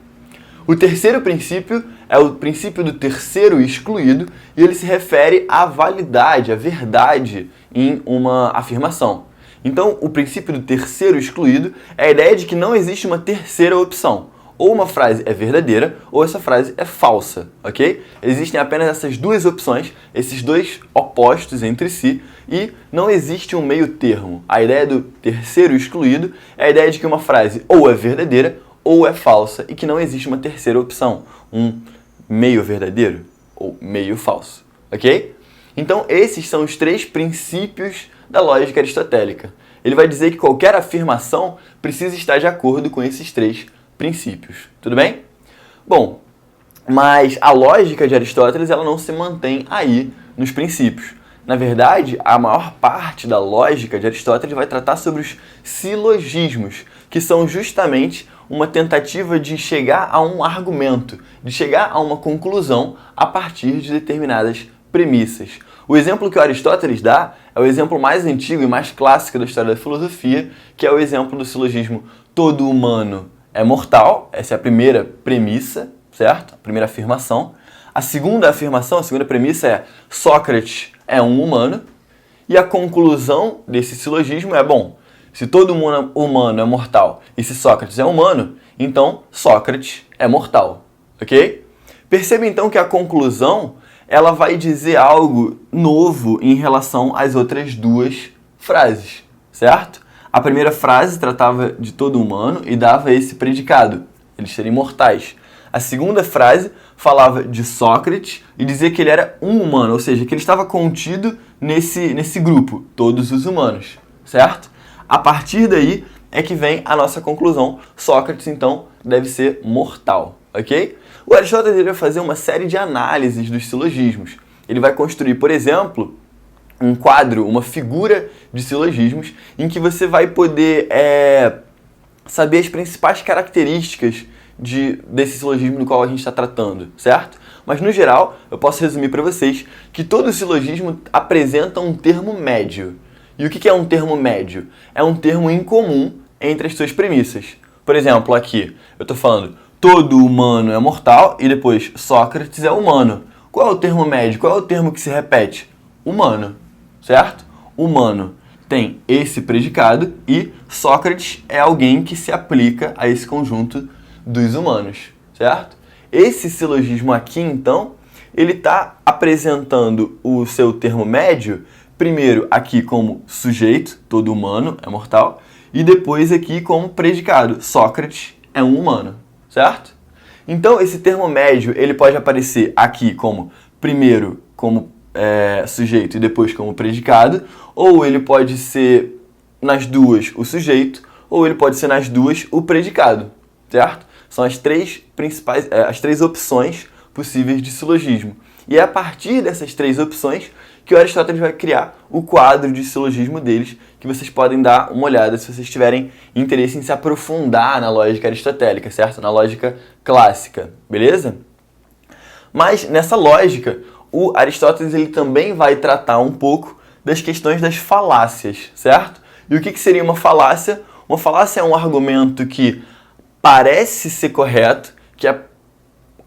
O terceiro princípio é o princípio do terceiro excluído e ele se refere à validade, à verdade em uma afirmação. Então, o princípio do terceiro excluído é a ideia de que não existe uma terceira opção. Ou uma frase é verdadeira, ou essa frase é falsa, ok? Existem apenas essas 2 opções, esses 2 opostos entre si, e não existe um meio termo. A ideia do terceiro excluído é a ideia de que uma frase ou é verdadeira, ou é falsa, e que não existe uma terceira opção, um meio verdadeiro ou meio falso, ok? Então, esses são os 3 princípios da lógica aristotélica. Ele vai dizer que qualquer afirmação precisa estar de acordo com esses 3 princípios. Tudo bem? Bom, mas a lógica de Aristóteles ela não se mantém aí nos princípios. Na verdade, a maior parte da lógica de Aristóteles vai tratar sobre os silogismos, que são justamente uma tentativa de chegar a um argumento, de chegar a uma conclusão a partir de determinadas premissas. O exemplo que o Aristóteles dá é o exemplo mais antigo e mais clássico da história da filosofia, que é o exemplo do silogismo todo humano é mortal. Essa é a primeira premissa, certo? A primeira afirmação. A segunda afirmação, a segunda premissa é Sócrates é um humano. E a conclusão desse silogismo é, bom, Se todo humano é mortal e se Sócrates é humano, então Sócrates é mortal, ok? Perceba então que a conclusão ela vai dizer algo novo em relação às outras duas frases, certo? A primeira frase tratava de todo humano e dava esse predicado, eles serem mortais. A segunda frase falava de Sócrates e dizia que ele era um humano, ou seja, que ele estava contido nesse grupo, todos os humanos, certo? A partir daí é que vem a nossa conclusão. Sócrates, então, deve ser mortal, ok? O Aristóteles vai fazer uma série de análises dos silogismos. Ele vai construir, por exemplo, um quadro, uma figura de silogismos, em que você vai poder saber as principais características desse silogismo do qual a gente está tratando, certo? Mas, no geral, eu posso resumir para vocês que todo silogismo apresenta um termo médio. E o que é um termo médio? É um termo em comum entre as suas premissas. Por exemplo, aqui, eu estou falando todo humano é mortal e depois Sócrates é humano. Qual é o termo médio? Qual é o termo que se repete? Humano, certo? Humano tem esse predicado e Sócrates é alguém que se aplica a esse conjunto dos humanos, certo? Esse silogismo aqui, então, ele está apresentando o seu termo médio, primeiro aqui como sujeito, todo humano é mortal, e depois aqui como predicado, Sócrates é um humano, certo? Então, esse termo médio, ele pode aparecer aqui como, primeiro, como sujeito e depois como predicado, ou ele pode ser nas duas o sujeito, ou ele pode ser nas duas o predicado, certo? São as três principais, as três opções possíveis de silogismo. E é a partir dessas três opções que o Aristóteles vai criar o quadro de silogismo deles, que vocês podem dar uma olhada se vocês tiverem interesse em se aprofundar na lógica aristotélica, certo? Na lógica clássica, beleza? Mas nessa lógica, o Aristóteles ele também vai tratar um pouco das questões das falácias, certo? E o que seria uma falácia? Uma falácia é um argumento que parece ser correto, que é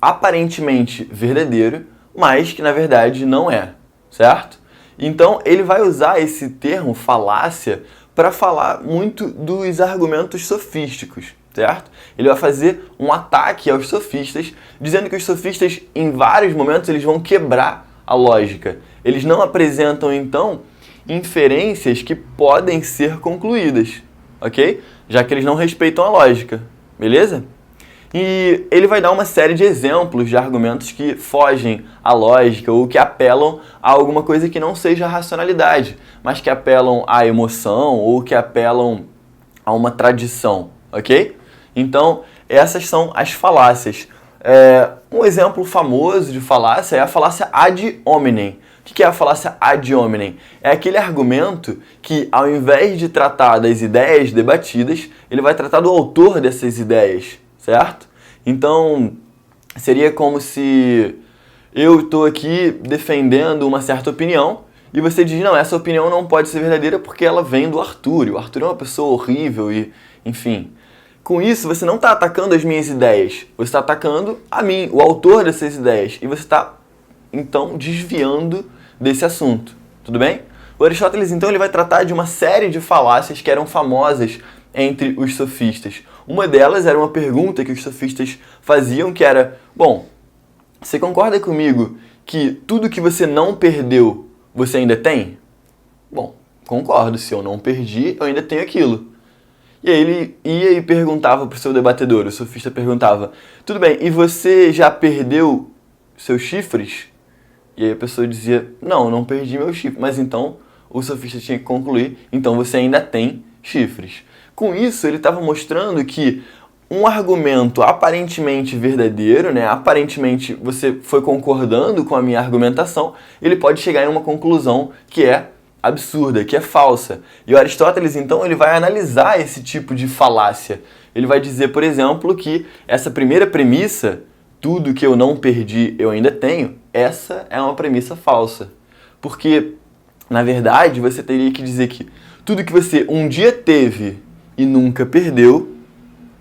aparentemente verdadeiro, mas que na verdade não é, certo? Então ele vai usar esse termo falácia para falar muito dos argumentos sofísticos, certo? Ele vai fazer um ataque aos sofistas, dizendo que os sofistas em vários momentos eles vão quebrar a lógica. Eles não apresentam então inferências que podem ser concluídas, ok? Já que eles não respeitam a lógica. Beleza? E ele vai dar uma série de exemplos de argumentos que fogem à lógica ou que apelam a alguma coisa que não seja a racionalidade, mas que apelam à emoção ou que apelam a uma tradição, ok? Então, essas são as falácias. Um exemplo famoso de falácia é a falácia ad hominem. O que é a falácia ad hominem? É aquele argumento que, ao invés de tratar das ideias debatidas, ele vai tratar do autor dessas ideias, certo? Então, seria como se eu estou aqui defendendo uma certa opinião e você diz, não, essa opinião não pode ser verdadeira porque ela vem do Arthur. O Arthur é uma pessoa horrível e, enfim. Com isso, você não está atacando as minhas ideias, você está atacando a mim, o autor dessas ideias. E você está, então, desviando desse assunto, tudo bem? O Aristóteles, então, ele vai tratar de uma série de falácias que eram famosas entre os sofistas. Uma delas era uma pergunta que os sofistas faziam, que era, bom, você concorda comigo que tudo que você não perdeu, você ainda tem? Bom, concordo, se eu não perdi, eu ainda tenho aquilo. E aí ele ia e perguntava para o seu debatedor, o sofista perguntava, tudo bem, e você já perdeu seus chifres? E aí a pessoa dizia, não, eu não perdi meu chifre. Mas então o sofista tinha que concluir, então você ainda tem chifres. Com isso, ele estava mostrando que um argumento aparentemente verdadeiro, né, aparentemente você foi concordando com a minha argumentação, ele pode chegar em uma conclusão que é absurda, que é falsa. E o Aristóteles, então, ele vai analisar esse tipo de falácia. Ele vai dizer, por exemplo, que essa primeira premissa, tudo que eu não perdi, eu ainda tenho, essa é uma premissa falsa. Porque, na verdade, você teria que dizer que tudo que você um dia teve e nunca perdeu,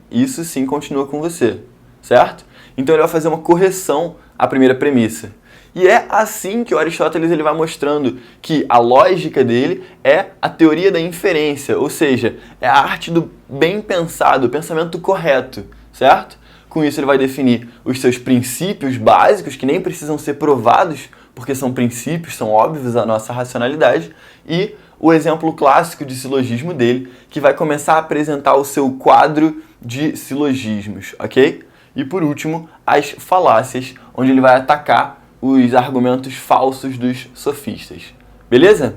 isso sim continua com você, certo? Então ele vai fazer uma correção à primeira premissa. E é assim que o Aristóteles ele vai mostrando que a lógica dele é a teoria da inferência, ou seja, é a arte do bem pensado, o pensamento correto, certo? Com isso ele vai definir os seus princípios básicos, que nem precisam ser provados, porque são princípios, são óbvios à nossa racionalidade, e o exemplo clássico de silogismo dele, que vai começar a apresentar o seu quadro de silogismos, ok? E por último, as falácias, onde ele vai atacar os argumentos falsos dos sofistas. Beleza?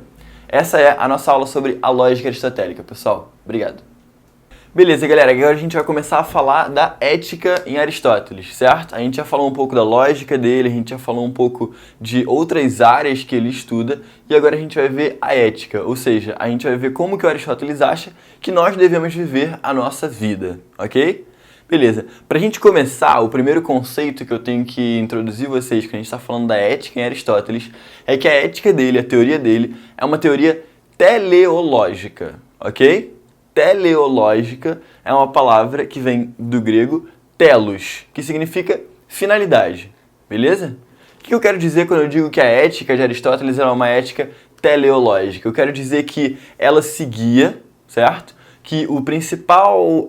Essa é a nossa aula sobre a lógica aristotélica, pessoal. Obrigado. Beleza, galera, agora a gente vai começar a falar da ética em Aristóteles, certo? A gente já falou um pouco da lógica dele, a gente já falou um pouco de outras áreas que ele estuda, e agora a gente vai ver a ética, ou seja, a gente vai ver como que o Aristóteles acha que nós devemos viver a nossa vida, ok? Beleza, pra gente começar, o primeiro conceito que eu tenho que introduzir vocês, quando a gente está falando da ética em Aristóteles, é que a ética dele, a teoria dele, é uma teoria teleológica, ok? Teleológica é uma palavra que vem do grego telos, que significa finalidade, beleza? O que eu quero dizer quando eu digo que a ética de Aristóteles é uma ética teleológica? Eu quero dizer que ela seguia, certo? Que o principal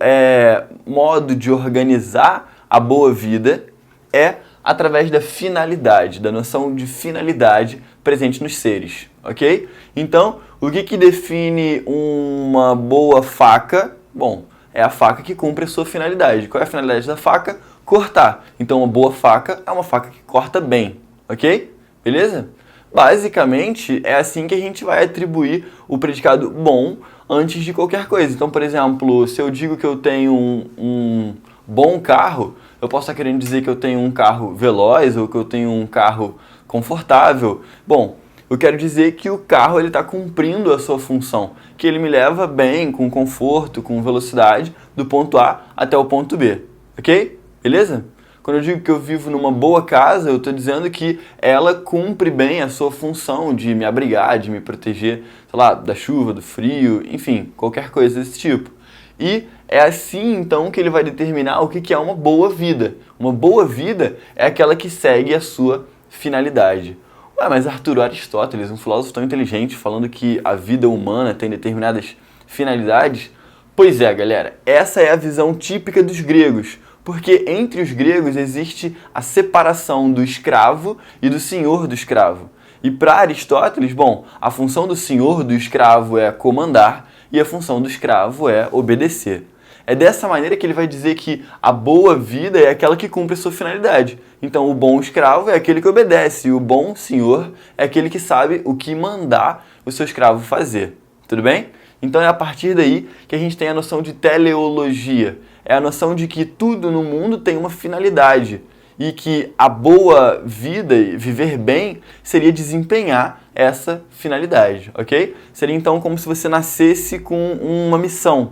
modo de organizar a boa vida é através da finalidade, da noção de finalidade presente nos seres, ok? Então, o que define uma boa faca? Bom, é a faca que cumpre a sua finalidade. Qual é a finalidade da faca? Cortar. Então, uma boa faca é uma faca que corta bem, ok? Beleza? Basicamente, é assim que a gente vai atribuir o predicado bom antes de qualquer coisa. Então, por exemplo, se eu digo que eu tenho um bom carro, eu posso estar querendo dizer que eu tenho um carro veloz ou que eu tenho um carro confortável. Bom, eu quero dizer que o carro está cumprindo a sua função, que ele me leva bem, com conforto, com velocidade, do ponto A até o ponto B, ok? Beleza? Quando eu digo que eu vivo numa boa casa, eu estou dizendo que ela cumpre bem a sua função de me abrigar, de me proteger, sei lá, da chuva, do frio, enfim, qualquer coisa desse tipo. E é assim, então, que ele vai determinar o que é uma boa vida. Uma boa vida é aquela que segue a sua finalidade. Ué, mas Arthur, Aristóteles, um filósofo tão inteligente, falando que a vida humana tem determinadas finalidades? Pois é, galera, essa é a visão típica dos gregos, porque entre os gregos existe a separação do escravo e do senhor do escravo. E para Aristóteles, bom, a função do senhor do escravo é comandar e a função do escravo é obedecer. É dessa maneira que ele vai dizer que a boa vida é aquela que cumpre a sua finalidade. Então, o bom escravo é aquele que obedece, e o bom senhor é aquele que sabe o que mandar o seu escravo fazer. Tudo bem? Então, é a partir daí que a gente tem a noção de teleologia. É a noção de que tudo no mundo tem uma finalidade e que a boa vida, viver bem, seria desempenhar essa finalidade, ok? Seria então como se você nascesse com uma missão.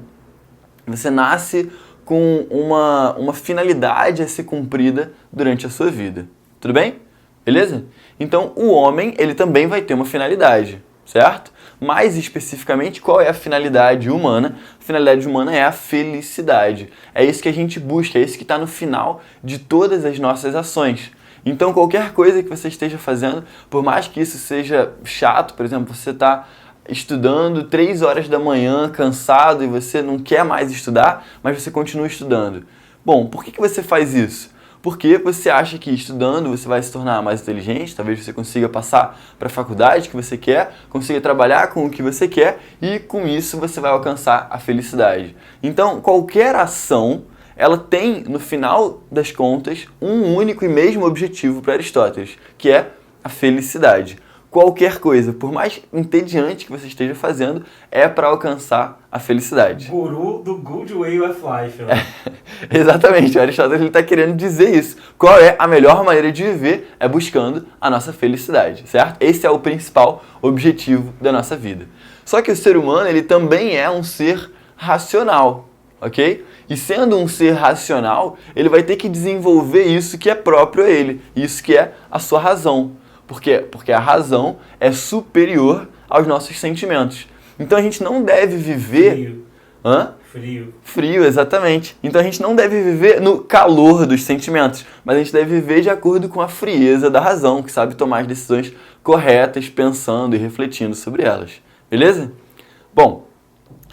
Você nasce com uma finalidade a ser cumprida durante a sua vida. Tudo bem? Beleza? Então, o homem, ele também vai ter uma finalidade, certo? Mais especificamente, qual é a finalidade humana? A finalidade humana é a felicidade. É isso que a gente busca, é isso que está no final de todas as nossas ações. Então, qualquer coisa que você esteja fazendo, por mais que isso seja chato, por exemplo, você está estudando 3 horas da manhã, cansado, e você não quer mais estudar, mas você continua estudando. Bom, por que você faz isso? Porque você acha que estudando você vai se tornar mais inteligente, talvez você consiga passar para a faculdade que você quer, consiga trabalhar com o que você quer e com isso você vai alcançar a felicidade. Então, qualquer ação, ela tem, no final das contas, um único e mesmo objetivo para Aristóteles, que é a felicidade. Qualquer coisa, por mais entediante que você esteja fazendo, é para alcançar a felicidade. Guru do Good Way of Life. Né? Exatamente, o Aristóteles está querendo dizer isso. Qual é a melhor maneira de viver? É buscando a nossa felicidade, certo? Esse é o principal objetivo da nossa vida. Só que o ser humano, ele também é um ser racional, ok? E sendo um ser racional, ele vai ter que desenvolver isso que é próprio a ele, isso que é a sua razão. Por quê? Porque a razão é superior aos nossos sentimentos. Então a gente não deve viver... Frio. Hã? Frio, exatamente. Então a gente não deve viver no calor dos sentimentos, mas a gente deve viver de acordo com a frieza da razão, que sabe tomar as decisões corretas, pensando e refletindo sobre elas. Beleza? Bom,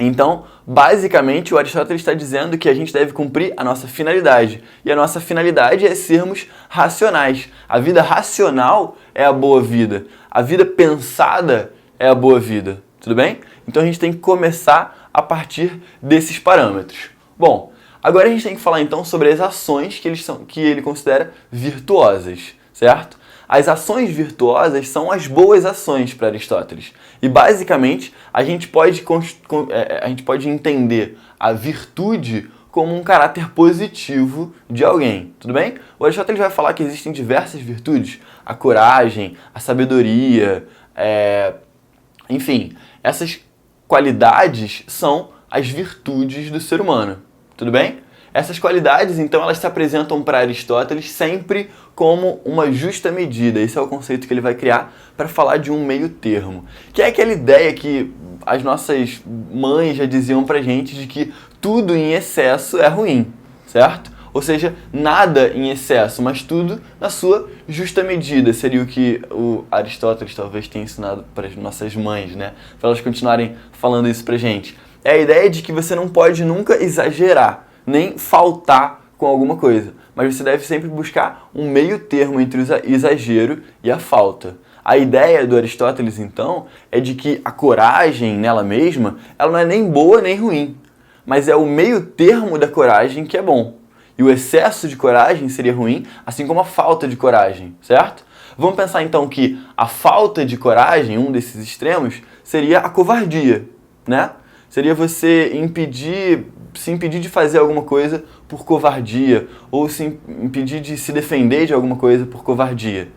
então, basicamente, o Aristóteles está dizendo que a gente deve cumprir a nossa finalidade. E a nossa finalidade é sermos racionais. A vida racional é a boa vida. A vida pensada é a boa vida. Tudo bem? Então a gente tem que começar a partir desses parâmetros. Bom, agora a gente tem que falar então sobre as ações que ele considera virtuosas, certo? As ações virtuosas são as boas ações para Aristóteles. E basicamente a gente pode entender a virtude como um caráter positivo de alguém, tudo bem? O Aristóteles vai falar que existem diversas virtudes, a coragem, a sabedoria, enfim, essas qualidades são as virtudes do ser humano, tudo bem? Essas qualidades, então, elas se apresentam para Aristóteles sempre como uma justa medida. Esse é o conceito que ele vai criar para falar de um meio termo. Que é aquela ideia que as nossas mães já diziam pra gente de que tudo em excesso é ruim, certo? Ou seja, nada em excesso, mas tudo na sua justa medida. Seria o que o Aristóteles talvez tenha ensinado para as nossas mães, né? Para elas continuarem falando isso pra gente. É a ideia de que você não pode nunca exagerar, nem faltar com alguma coisa. Mas você deve sempre buscar um meio termo entre o exagero e a falta. A ideia do Aristóteles, então, é de que a coragem nela mesma, ela não é nem boa nem ruim. Mas é o meio termo da coragem que é bom. E o excesso de coragem seria ruim, assim como a falta de coragem, certo? Vamos pensar então que a falta de coragem, um desses extremos, seria a covardia, né? Seria você se impedir de fazer alguma coisa por covardia, ou se impedir de se defender de alguma coisa por covardia.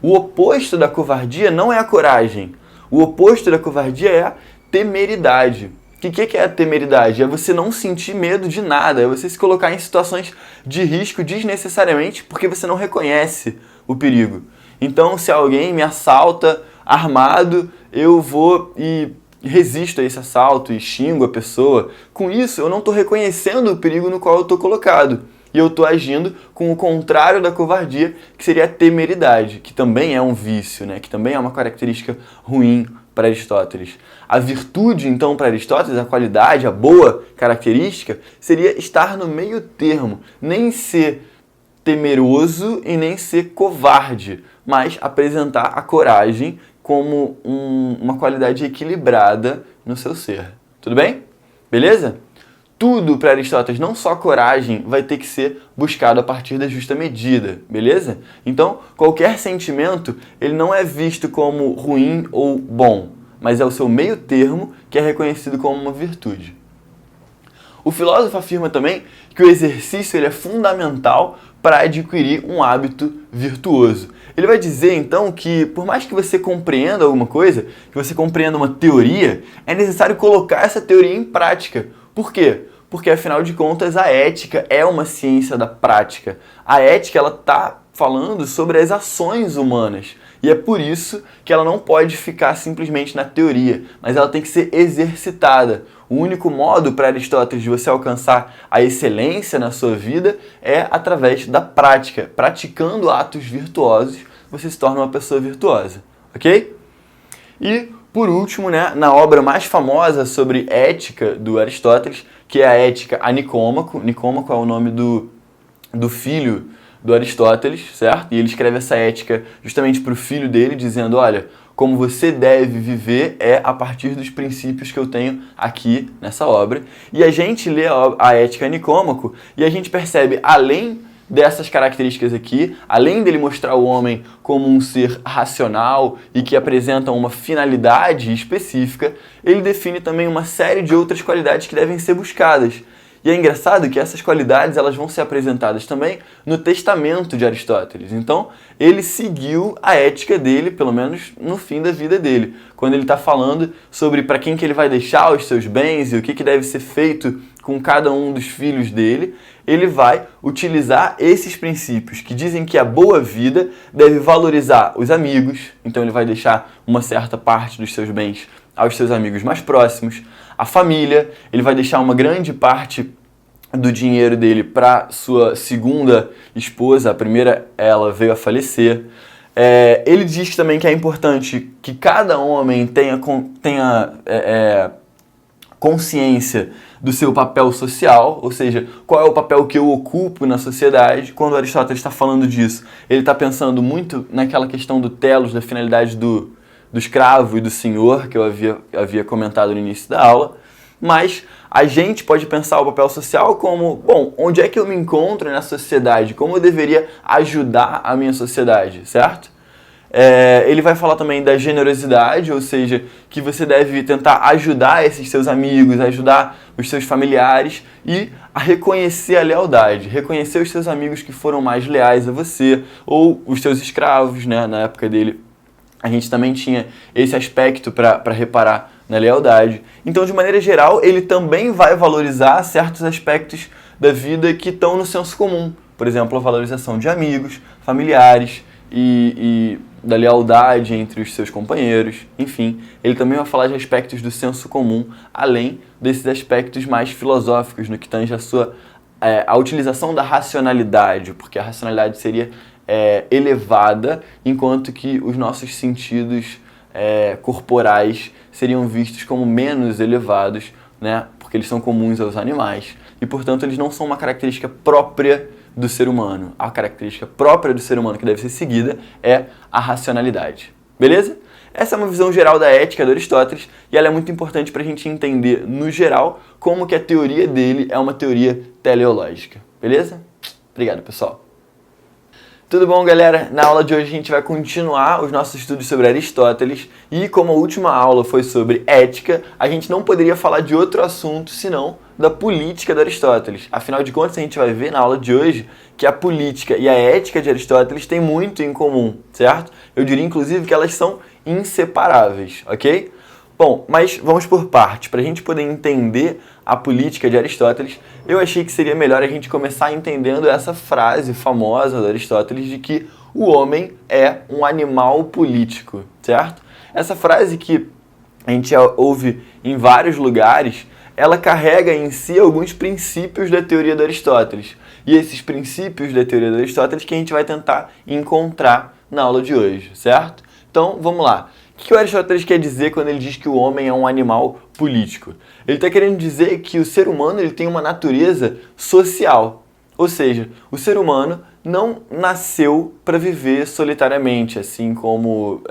O oposto da covardia não é a coragem. O oposto da covardia é a temeridade. O que é a temeridade? É você não sentir medo de nada, é você se colocar em situações de risco desnecessariamente porque você não reconhece o perigo. Então, se alguém me assalta armado, eu vou e resisto a esse assalto e xingo a pessoa. Com isso, eu não estou reconhecendo o perigo no qual eu estou colocado. E eu estou agindo com o contrário da covardia, que seria a temeridade, que também é um vício, né? Que também é uma característica ruim para Aristóteles. A virtude, então, para Aristóteles, a qualidade, a boa característica, seria estar no meio termo. Nem ser temeroso e nem ser covarde, mas apresentar a coragem como uma qualidade equilibrada no seu ser. Tudo bem? Beleza? Tudo para Aristóteles, não só coragem, vai ter que ser buscado a partir da justa medida, beleza? Então, qualquer sentimento, ele não é visto como ruim ou bom, mas é o seu meio termo que é reconhecido como uma virtude. O filósofo afirma também que o exercício ele é fundamental para adquirir um hábito virtuoso. Ele vai dizer, então, que por mais que você compreenda alguma coisa, que você compreenda uma teoria, é necessário colocar essa teoria em prática. Por quê? Porque, afinal de contas, a ética é uma ciência da prática. A ética está falando sobre as ações humanas. E é por isso que ela não pode ficar simplesmente na teoria, mas ela tem que ser exercitada. O único modo para Aristóteles de você alcançar a excelência na sua vida é através da prática. Praticando atos virtuosos, você se torna uma pessoa virtuosa. Ok? E, por último, né, na obra mais famosa sobre ética do Aristóteles, que é a Ética a Nicômaco. Nicômaco é o nome do filho do Aristóteles, certo? E ele escreve essa ética justamente para o filho dele, dizendo, olha, como você deve viver é a partir dos princípios que eu tenho aqui nessa obra. E a gente lê a Ética a Nicômaco e a gente percebe, além dessas características aqui, além dele mostrar o homem como um ser racional e que apresenta uma finalidade específica, ele define também uma série de outras qualidades que devem ser buscadas. E é engraçado que essas qualidades elas vão ser apresentadas também no testamento de Aristóteles. Então, ele seguiu a ética dele, pelo menos no fim da vida dele. Quando ele está falando sobre para quem que ele vai deixar os seus bens e o que deve ser feito com cada um dos filhos dele, ele vai utilizar esses princípios que dizem que a boa vida deve valorizar os amigos. Então, ele vai deixar uma certa parte dos seus bens aos seus amigos mais próximos, a família, ele vai deixar uma grande parte do dinheiro dele para sua segunda esposa, a primeira ela veio a falecer. Ele diz também que é importante que cada homem tenha consciência do seu papel social, ou seja, qual é o papel que eu ocupo na sociedade. Quando Aristóteles está falando disso, ele está pensando muito naquela questão do telos, da finalidade do escravo e do senhor, que eu havia comentado no início da aula. Mas a gente pode pensar o papel social como, bom, onde é que eu me encontro na sociedade? Como eu deveria ajudar a minha sociedade, certo? Ele vai falar também da generosidade, ou seja, que você deve tentar ajudar esses seus amigos, ajudar os seus familiares e a reconhecer a lealdade, reconhecer os seus amigos que foram mais leais a você, ou os seus escravos, né? Na época dele, a gente também tinha esse aspecto para reparar na lealdade. Então, de maneira geral, ele também vai valorizar certos aspectos da vida que estão no senso comum. Por exemplo, a valorização de amigos, familiares e da lealdade entre os seus companheiros. Enfim, ele também vai falar de aspectos do senso comum, além desses aspectos mais filosóficos, no que tange a utilização da racionalidade, porque a racionalidade seria elevada, enquanto que os nossos sentidos corporais seriam vistos como menos elevados, né? Porque eles são comuns aos animais e, portanto, eles não são uma característica própria do ser humano. A característica própria do ser humano que deve ser seguida é a racionalidade. Beleza? Essa é uma visão geral da ética de Aristóteles e ela é muito importante para a gente entender, no geral, como que a teoria dele é uma teoria teleológica. Beleza? Obrigado, pessoal. Tudo bom, galera? Na aula de hoje a gente vai continuar os nossos estudos sobre Aristóteles e como a última aula foi sobre ética, a gente não poderia falar de outro assunto senão da política de Aristóteles. Afinal de contas, a gente vai ver na aula de hoje que a política e a ética de Aristóteles têm muito em comum, certo? Eu diria, inclusive, que elas são inseparáveis, ok? Bom, mas vamos por partes. Para a gente poder entender a política de Aristóteles, eu achei que seria melhor a gente começar entendendo essa frase famosa de Aristóteles de que o homem é um animal político, certo? Essa frase que a gente ouve em vários lugares, ela carrega em si alguns princípios da teoria de Aristóteles. E esses princípios da teoria de Aristóteles que a gente vai tentar encontrar na aula de hoje, certo? Então, vamos lá. O que o Aristóteles quer dizer quando ele diz que o homem é um animal político? Ele está querendo dizer que o ser humano ele tem uma natureza social. Ou seja, o ser humano não nasceu para viver solitariamente, assim como,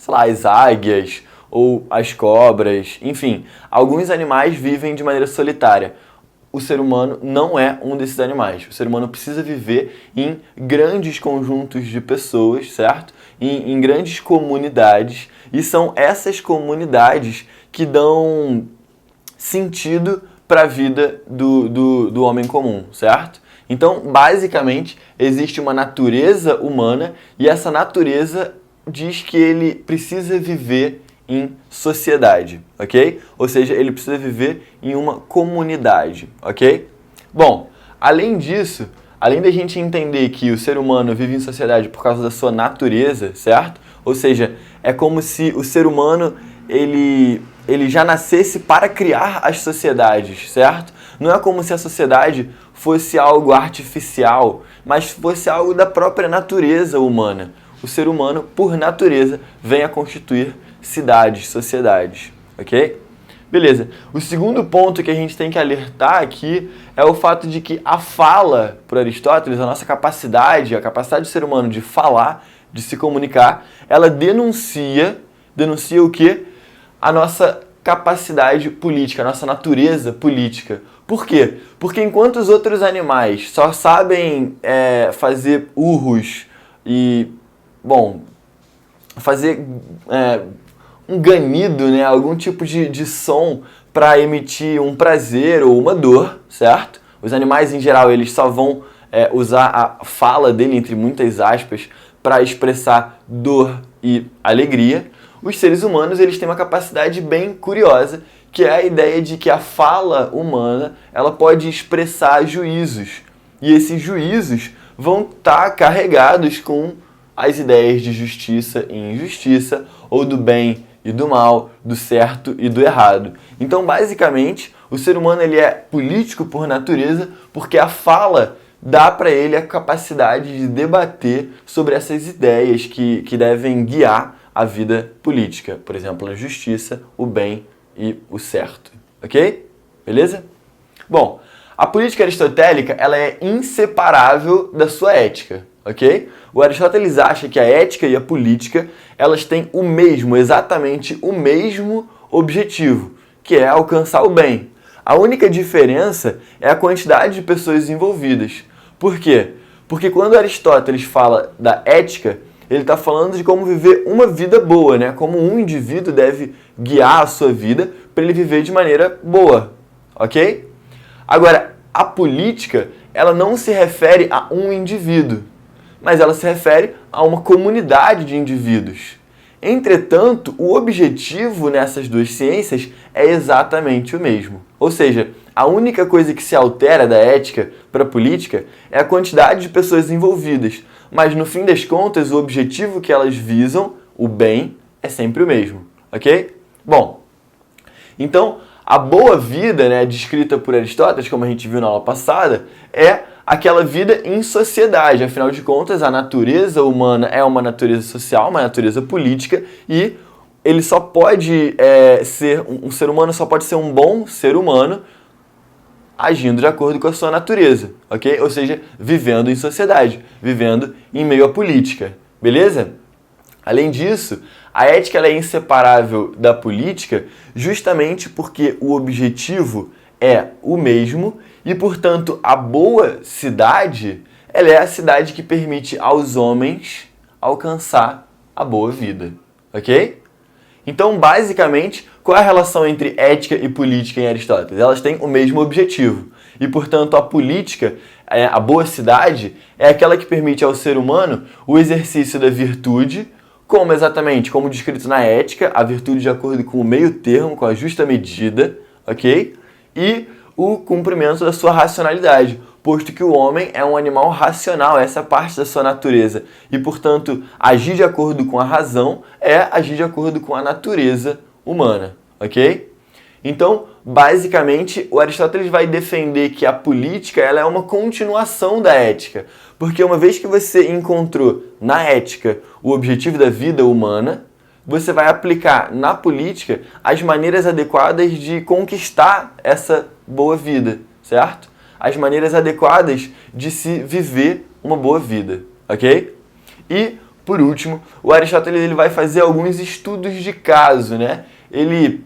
as águias ou as cobras, enfim. Alguns animais vivem de maneira solitária. O ser humano não é um desses animais. O ser humano precisa viver em grandes conjuntos de pessoas, certo? Em grandes comunidades. E são essas comunidades que dão sentido para a vida do homem comum, certo? Então, basicamente, existe uma natureza humana e essa natureza diz que ele precisa viver em sociedade, ok? Ou seja, ele precisa viver em uma comunidade, ok? Bom, além disso, além da gente entender que o ser humano vive em sociedade por causa da sua natureza, certo? Ou seja, é como se o ser humano, ele já nascesse para criar as sociedades, certo? Não é como se a sociedade fosse algo artificial, mas fosse algo da própria natureza humana. O ser humano, por natureza, vem a constituir cidades, sociedades, ok? Beleza. O segundo ponto que a gente tem que alertar aqui é o fato de que a fala, por Aristóteles, a nossa capacidade, a capacidade do ser humano de falar, de se comunicar, ela denuncia o quê? A nossa capacidade política, a nossa natureza política. Por quê? Porque enquanto os outros animais só sabem fazer urros e, fazer um ganido, né? Algum tipo de som para emitir um prazer ou uma dor, certo? Os animais, em geral, eles só vão usar a fala dele, entre muitas aspas, para expressar dor e alegria. Os seres humanos, eles têm uma capacidade bem curiosa, que é a ideia de que a fala humana, ela pode expressar juízos. E esses juízos vão estar carregados com as ideias de justiça e injustiça, ou do bem e do mal, do certo e do errado. Então, basicamente, o ser humano ele é político por natureza porque a fala dá para ele a capacidade de debater sobre essas ideias que devem guiar a vida política. Por exemplo, a justiça, o bem e o certo. Ok? Beleza? Bom, a política aristotélica ela é inseparável da sua ética. Ok? O Aristóteles acha que a ética e a política elas têm exatamente o mesmo objetivo, que é alcançar o bem. A única diferença é a quantidade de pessoas envolvidas. Por quê? Porque quando Aristóteles fala da ética, ele está falando de como viver uma vida boa, né? Como um indivíduo deve guiar a sua vida para ele viver de maneira boa, ok? Agora, a política, ela não se refere a um indivíduo, mas ela se refere a uma comunidade de indivíduos. Entretanto, o objetivo nessas duas ciências é exatamente o mesmo. Ou seja, a única coisa que se altera da ética para a política é a quantidade de pessoas envolvidas, mas no fim das contas, o objetivo que elas visam, o bem, é sempre o mesmo, ok? Bom, então a boa vida, né, descrita por Aristóteles, como a gente viu na aula passada, é aquela vida em sociedade. Afinal de contas, a natureza humana é uma natureza social, uma natureza política, e ele só pode um ser humano só pode ser um bom ser humano agindo de acordo com a sua natureza, ok? Ou seja, vivendo em sociedade, vivendo em meio à política, beleza? Além disso, a ética ela é inseparável da política justamente porque o objetivo é o mesmo e, portanto, a boa cidade ela é a cidade que permite aos homens alcançar a boa vida, ok? Então, basicamente, qual é a relação entre ética e política em Aristóteles? Elas têm o mesmo objetivo. E, portanto, a política, a boa cidade, é aquela que permite ao ser humano o exercício da virtude, como descrito na ética, a virtude de acordo com o meio termo, com a justa medida, ok? E o cumprimento da sua racionalidade, posto que o homem é um animal racional, essa é parte da sua natureza. E, portanto, agir de acordo com a razão é agir de acordo com a natureza humana, ok? Então, basicamente, o Aristóteles vai defender que a política ela é uma continuação da ética, porque uma vez que você encontrou na ética o objetivo da vida humana, você vai aplicar na política as maneiras adequadas de conquistar essa boa vida, certo? As maneiras adequadas de se viver uma boa vida, ok? E, por último, o Aristóteles ele vai fazer alguns estudos de caso, né? Ele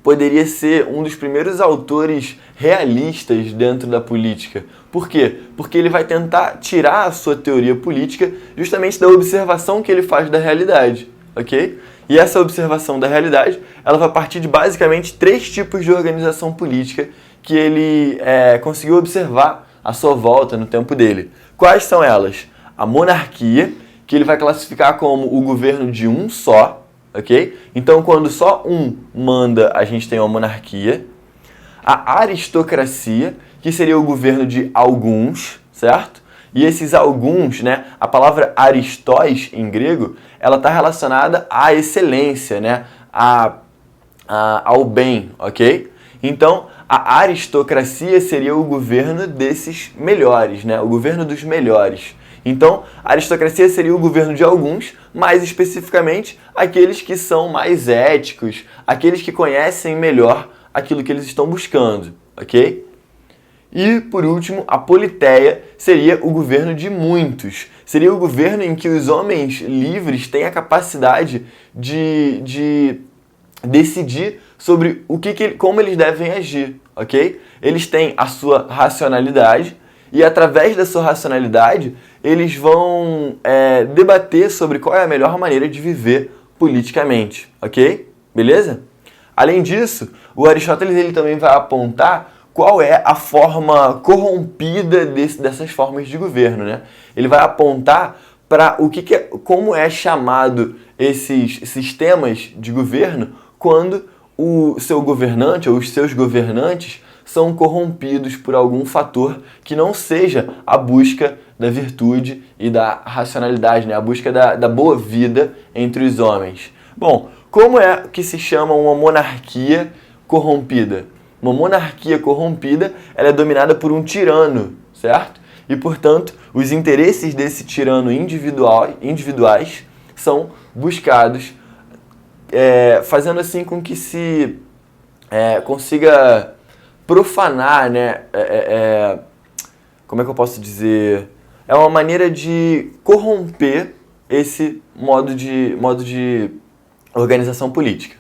poderia ser um dos primeiros autores realistas dentro da política. Por quê? Porque ele vai tentar tirar a sua teoria política justamente da observação que ele faz da realidade, ok? E essa observação da realidade, ela vai partir de basicamente 3 tipos de organização política que ele conseguiu observar à sua volta no tempo dele. Quais são elas? A monarquia, que ele vai classificar como o governo de um só, ok? Então, quando só um manda, a gente tem uma monarquia. A aristocracia, que seria o governo de alguns, certo? E esses alguns, né? A palavra aristóis, em grego, ela está relacionada à excelência, né? Ao bem, ok? Então, a aristocracia seria o governo desses melhores, né? O governo dos melhores. Então, a aristocracia seria o governo de alguns, mais especificamente aqueles que são mais éticos, aqueles que conhecem melhor aquilo que eles estão buscando, ok? E, por último, a politeia seria o governo de muitos. Seria o governo em que os homens livres têm a capacidade de decidir sobre como eles devem agir, ok? Eles têm a sua racionalidade e, através da sua racionalidade, eles vão debater sobre qual é a melhor maneira de viver politicamente, ok? Beleza? Além disso, o Aristóteles ele também vai apontar qual é a forma corrompida dessas formas de governo, né? Ele vai apontar para como é chamado esses sistemas de governo quando o seu governante ou os seus governantes são corrompidos por algum fator que não seja a busca da virtude e da racionalidade, né? A busca da boa vida entre os homens. Bom, Como é que se chama uma monarquia corrompida? Uma monarquia corrompida, ela é dominada por um tirano, certo? E, portanto, os interesses desse tirano individuais são buscados, fazendo assim com que se consiga profanar, né? Como é que eu posso dizer? É uma maneira de corromper esse modo de organização política.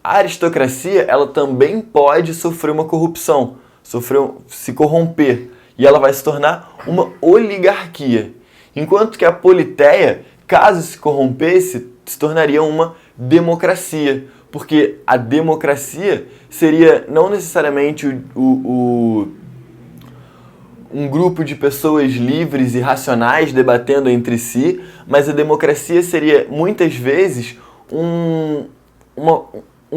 A aristocracia, ela também pode sofrer uma corrupção, se corromper, e ela vai se tornar uma oligarquia. Enquanto que a politeia, caso se corrompesse, se tornaria uma democracia, porque a democracia seria não necessariamente um grupo de pessoas livres e racionais debatendo entre si, mas a democracia seria muitas vezes um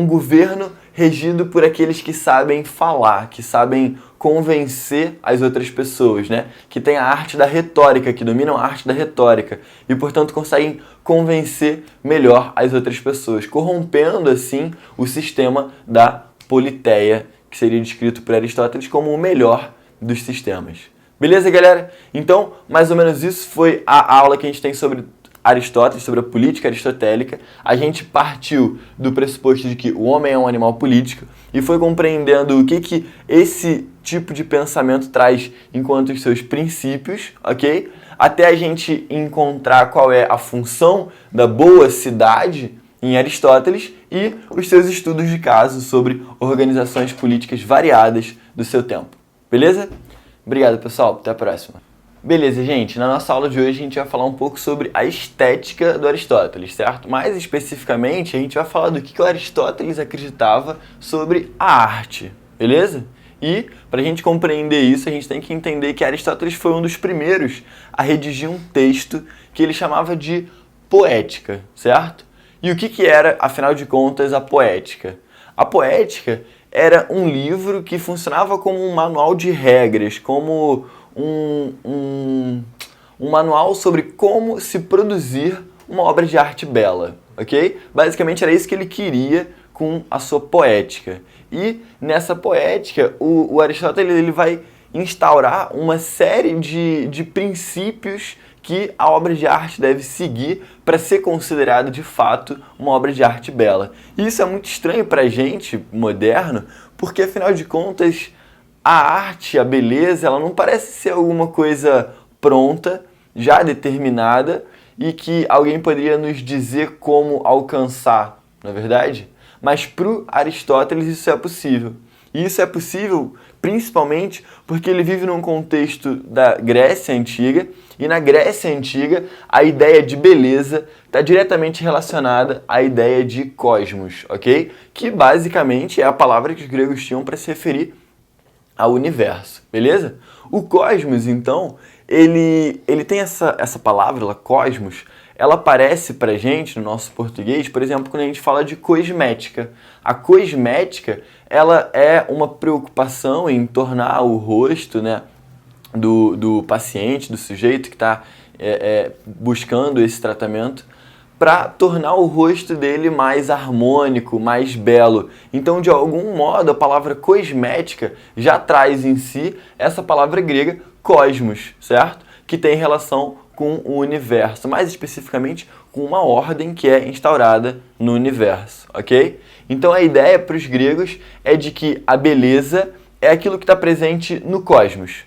governo regido por aqueles que sabem falar, que sabem convencer as outras pessoas, né? Que tem a arte da retórica, que dominam a arte da retórica e, portanto, conseguem convencer melhor as outras pessoas, corrompendo, assim, o sistema da politeia, que seria descrito por Aristóteles como o melhor dos sistemas. Beleza, galera? Então, mais ou menos isso foi a aula que a gente tem sobre Aristóteles, sobre a política aristotélica. A gente partiu do pressuposto de que o homem é um animal político e foi compreendendo o que esse tipo de pensamento traz enquanto os seus princípios, ok? Até a gente encontrar qual é a função da boa cidade em Aristóteles e os seus estudos de caso sobre organizações políticas variadas do seu tempo. Beleza? Obrigado, pessoal. Até a próxima. Beleza, gente. Na nossa aula de hoje a gente vai falar um pouco sobre a estética do Aristóteles, certo? Mais especificamente, a gente vai falar do que o Aristóteles acreditava sobre a arte, beleza? E, para a gente compreender isso, a gente tem que entender que Aristóteles foi um dos primeiros a redigir um texto que ele chamava de poética, certo? E o que era, afinal de contas, a poética? A poética era um livro que funcionava como um manual de regras, como um manual sobre como se produzir uma obra de arte bela, ok? Basicamente era isso que ele queria com a sua poética. E nessa poética, o Aristóteles ele vai instaurar uma série de princípios que a obra de arte deve seguir para ser considerada de fato uma obra de arte bela. E isso é muito estranho para a gente, moderno, porque afinal de contas a arte, a beleza, ela não parece ser alguma coisa pronta, já determinada, e que alguém poderia nos dizer como alcançar, não é verdade? Mas para o Aristóteles isso é possível. E isso é possível principalmente porque ele vive num contexto da Grécia Antiga, e na Grécia Antiga a ideia de beleza está diretamente relacionada à ideia de cosmos, ok? Que basicamente é a palavra que os gregos tinham para se referir ao universo, beleza? O cosmos, então, ele tem essa palavra, cosmos, ela aparece pra gente no nosso português, por exemplo, quando a gente fala de cosmética. A cosmética, ela é uma preocupação em tornar o rosto, né, do paciente, do sujeito que está buscando esse tratamento, para tornar o rosto dele mais harmônico, mais belo. Então, de algum modo, a palavra cosmética já traz em si essa palavra grega cosmos, certo? Que tem relação com o universo, mais especificamente com uma ordem que é instaurada no universo, ok? Então, a ideia para os gregos é de que a beleza é aquilo que está presente no cosmos.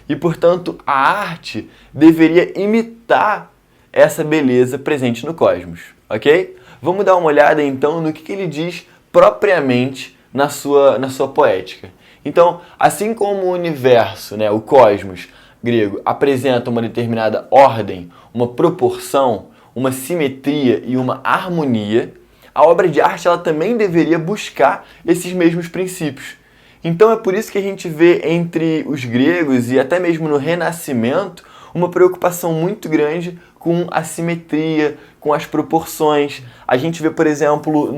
E, portanto, a arte deveria imitar essa beleza presente no cosmos, ok? Vamos dar uma olhada então no que ele diz propriamente na sua poética. Então, assim como o universo, né, o cosmos grego, apresenta uma determinada ordem, uma proporção, uma simetria e uma harmonia, a obra de arte ela também deveria buscar esses mesmos princípios. Então é por isso que a gente vê entre os gregos e até mesmo no Renascimento uma preocupação muito grande com a simetria, com as proporções. A gente vê, por exemplo,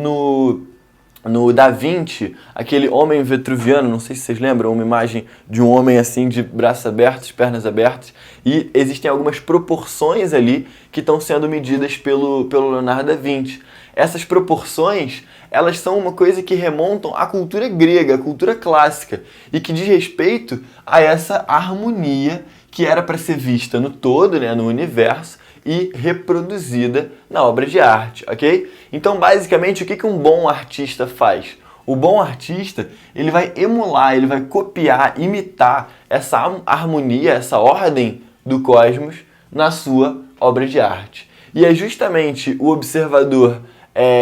no Da Vinci, aquele homem vitruviano, não sei se vocês lembram, uma imagem de um homem assim de braços abertos, pernas abertas, e existem algumas proporções ali que estão sendo medidas pelo Leonardo da Vinci. Essas proporções, elas são uma coisa que remontam à cultura grega, à cultura clássica, e que diz respeito a essa harmonia que era para ser vista no todo, né, no universo, e reproduzida na obra de arte, ok? Então, basicamente, o que um bom artista faz? O bom artista, ele vai emular, ele vai copiar, imitar essa harmonia, essa ordem do cosmos na sua obra de arte. E é justamente o observador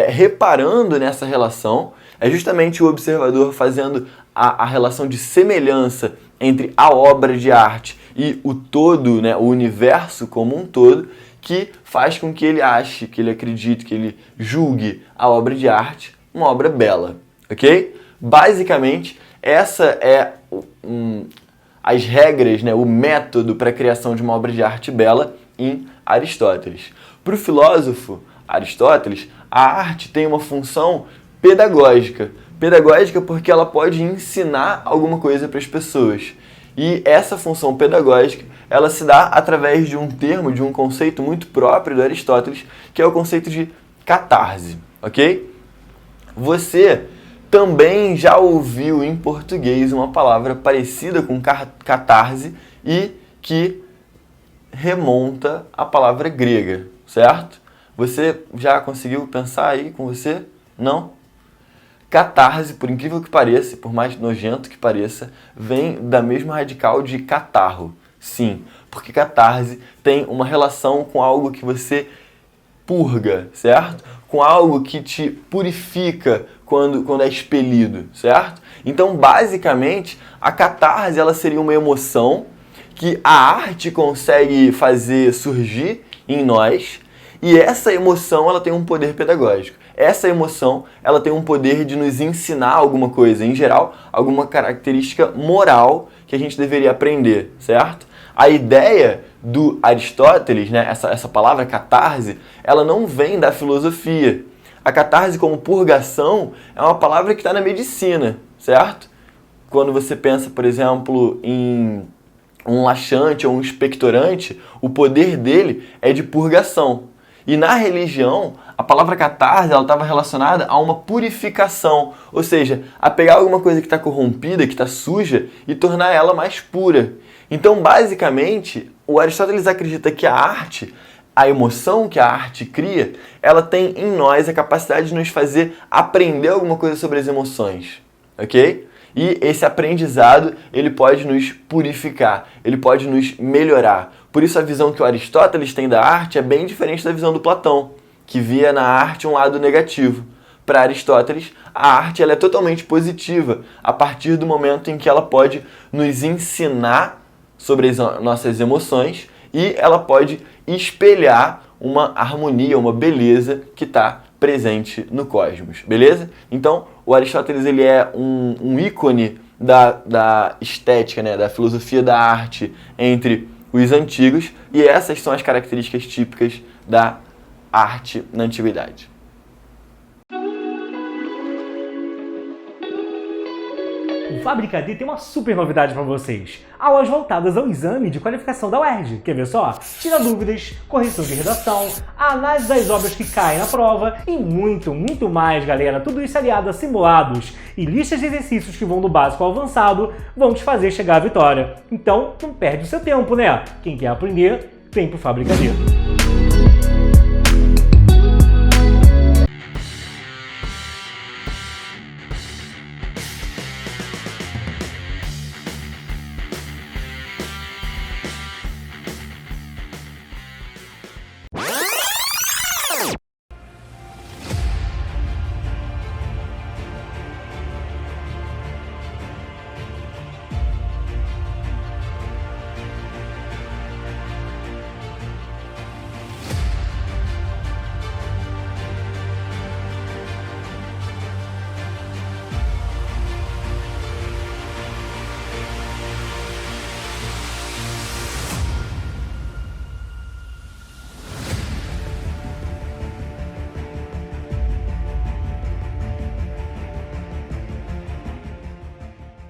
reparando nessa relação, é justamente o observador fazendo a relação de semelhança entre a obra de arte e o todo, né, o universo como um todo, que faz com que ele ache, que ele acredite, que ele julgue a obra de arte uma obra bela, ok? Basicamente, essa é as regras, né, o método para a criação de uma obra de arte bela em Aristóteles. Para o filósofo Aristóteles, a arte tem uma função pedagógica. Pedagógica porque ela pode ensinar alguma coisa para as pessoas. E essa função pedagógica, ela se dá através de um termo, de um conceito muito próprio do Aristóteles, que é o conceito de catarse, ok? Você também já ouviu em português uma palavra parecida com catarse e que remonta à palavra grega, certo? Você já conseguiu pensar aí com você? Não? Catarse, por incrível que pareça, por mais nojento que pareça, vem da mesma radical de catarro. Sim, porque catarse tem uma relação com algo que você purga, certo? Com algo que te purifica quando é expelido, certo? Então, basicamente, a catarse ela seria uma emoção que a arte consegue fazer surgir em nós, e essa emoção ela tem um poder pedagógico. Essa emoção ela tem um poder de nos ensinar alguma coisa, em geral, alguma característica moral que a gente deveria aprender, certo? A ideia do Aristóteles, né, essa palavra catarse, ela não vem da filosofia. A catarse como purgação é uma palavra que está na medicina, certo? Quando você pensa, por exemplo, em um laxante ou um expectorante, o poder dele é de purgação. E na religião, a palavra catarse estava relacionada a uma purificação, ou seja, a pegar alguma coisa que está corrompida, que está suja, e tornar ela mais pura. Então, basicamente, o Aristóteles acredita que a arte, a emoção que a arte cria, ela tem em nós a capacidade de nos fazer aprender alguma coisa sobre as emoções, ok? E esse aprendizado, ele pode nos purificar, ele pode nos melhorar. Por isso a visão que o Aristóteles tem da arte é bem diferente da visão do Platão, que via na arte um lado negativo. Para Aristóteles, a arte ela é totalmente positiva, a partir do momento em que ela pode nos ensinar sobre as nossas emoções e ela pode espelhar uma harmonia, uma beleza que está presente no cosmos, beleza? Então, o Aristóteles ele é um ícone da estética, né, da filosofia da arte entre os antigos, e essas são as características típicas da arte na antiguidade. O Fábrica D tem uma super novidade para vocês. Aulas voltadas ao exame de qualificação da UERJ. Quer ver só? Tira dúvidas, correção de redação, análise das obras que caem na prova e muito, muito mais, galera. Tudo isso aliado a simulados e listas de exercícios que vão do básico ao avançado vão te fazer chegar à vitória. Então, não perde o seu tempo, né? Quem quer aprender, vem pro Fábrica D.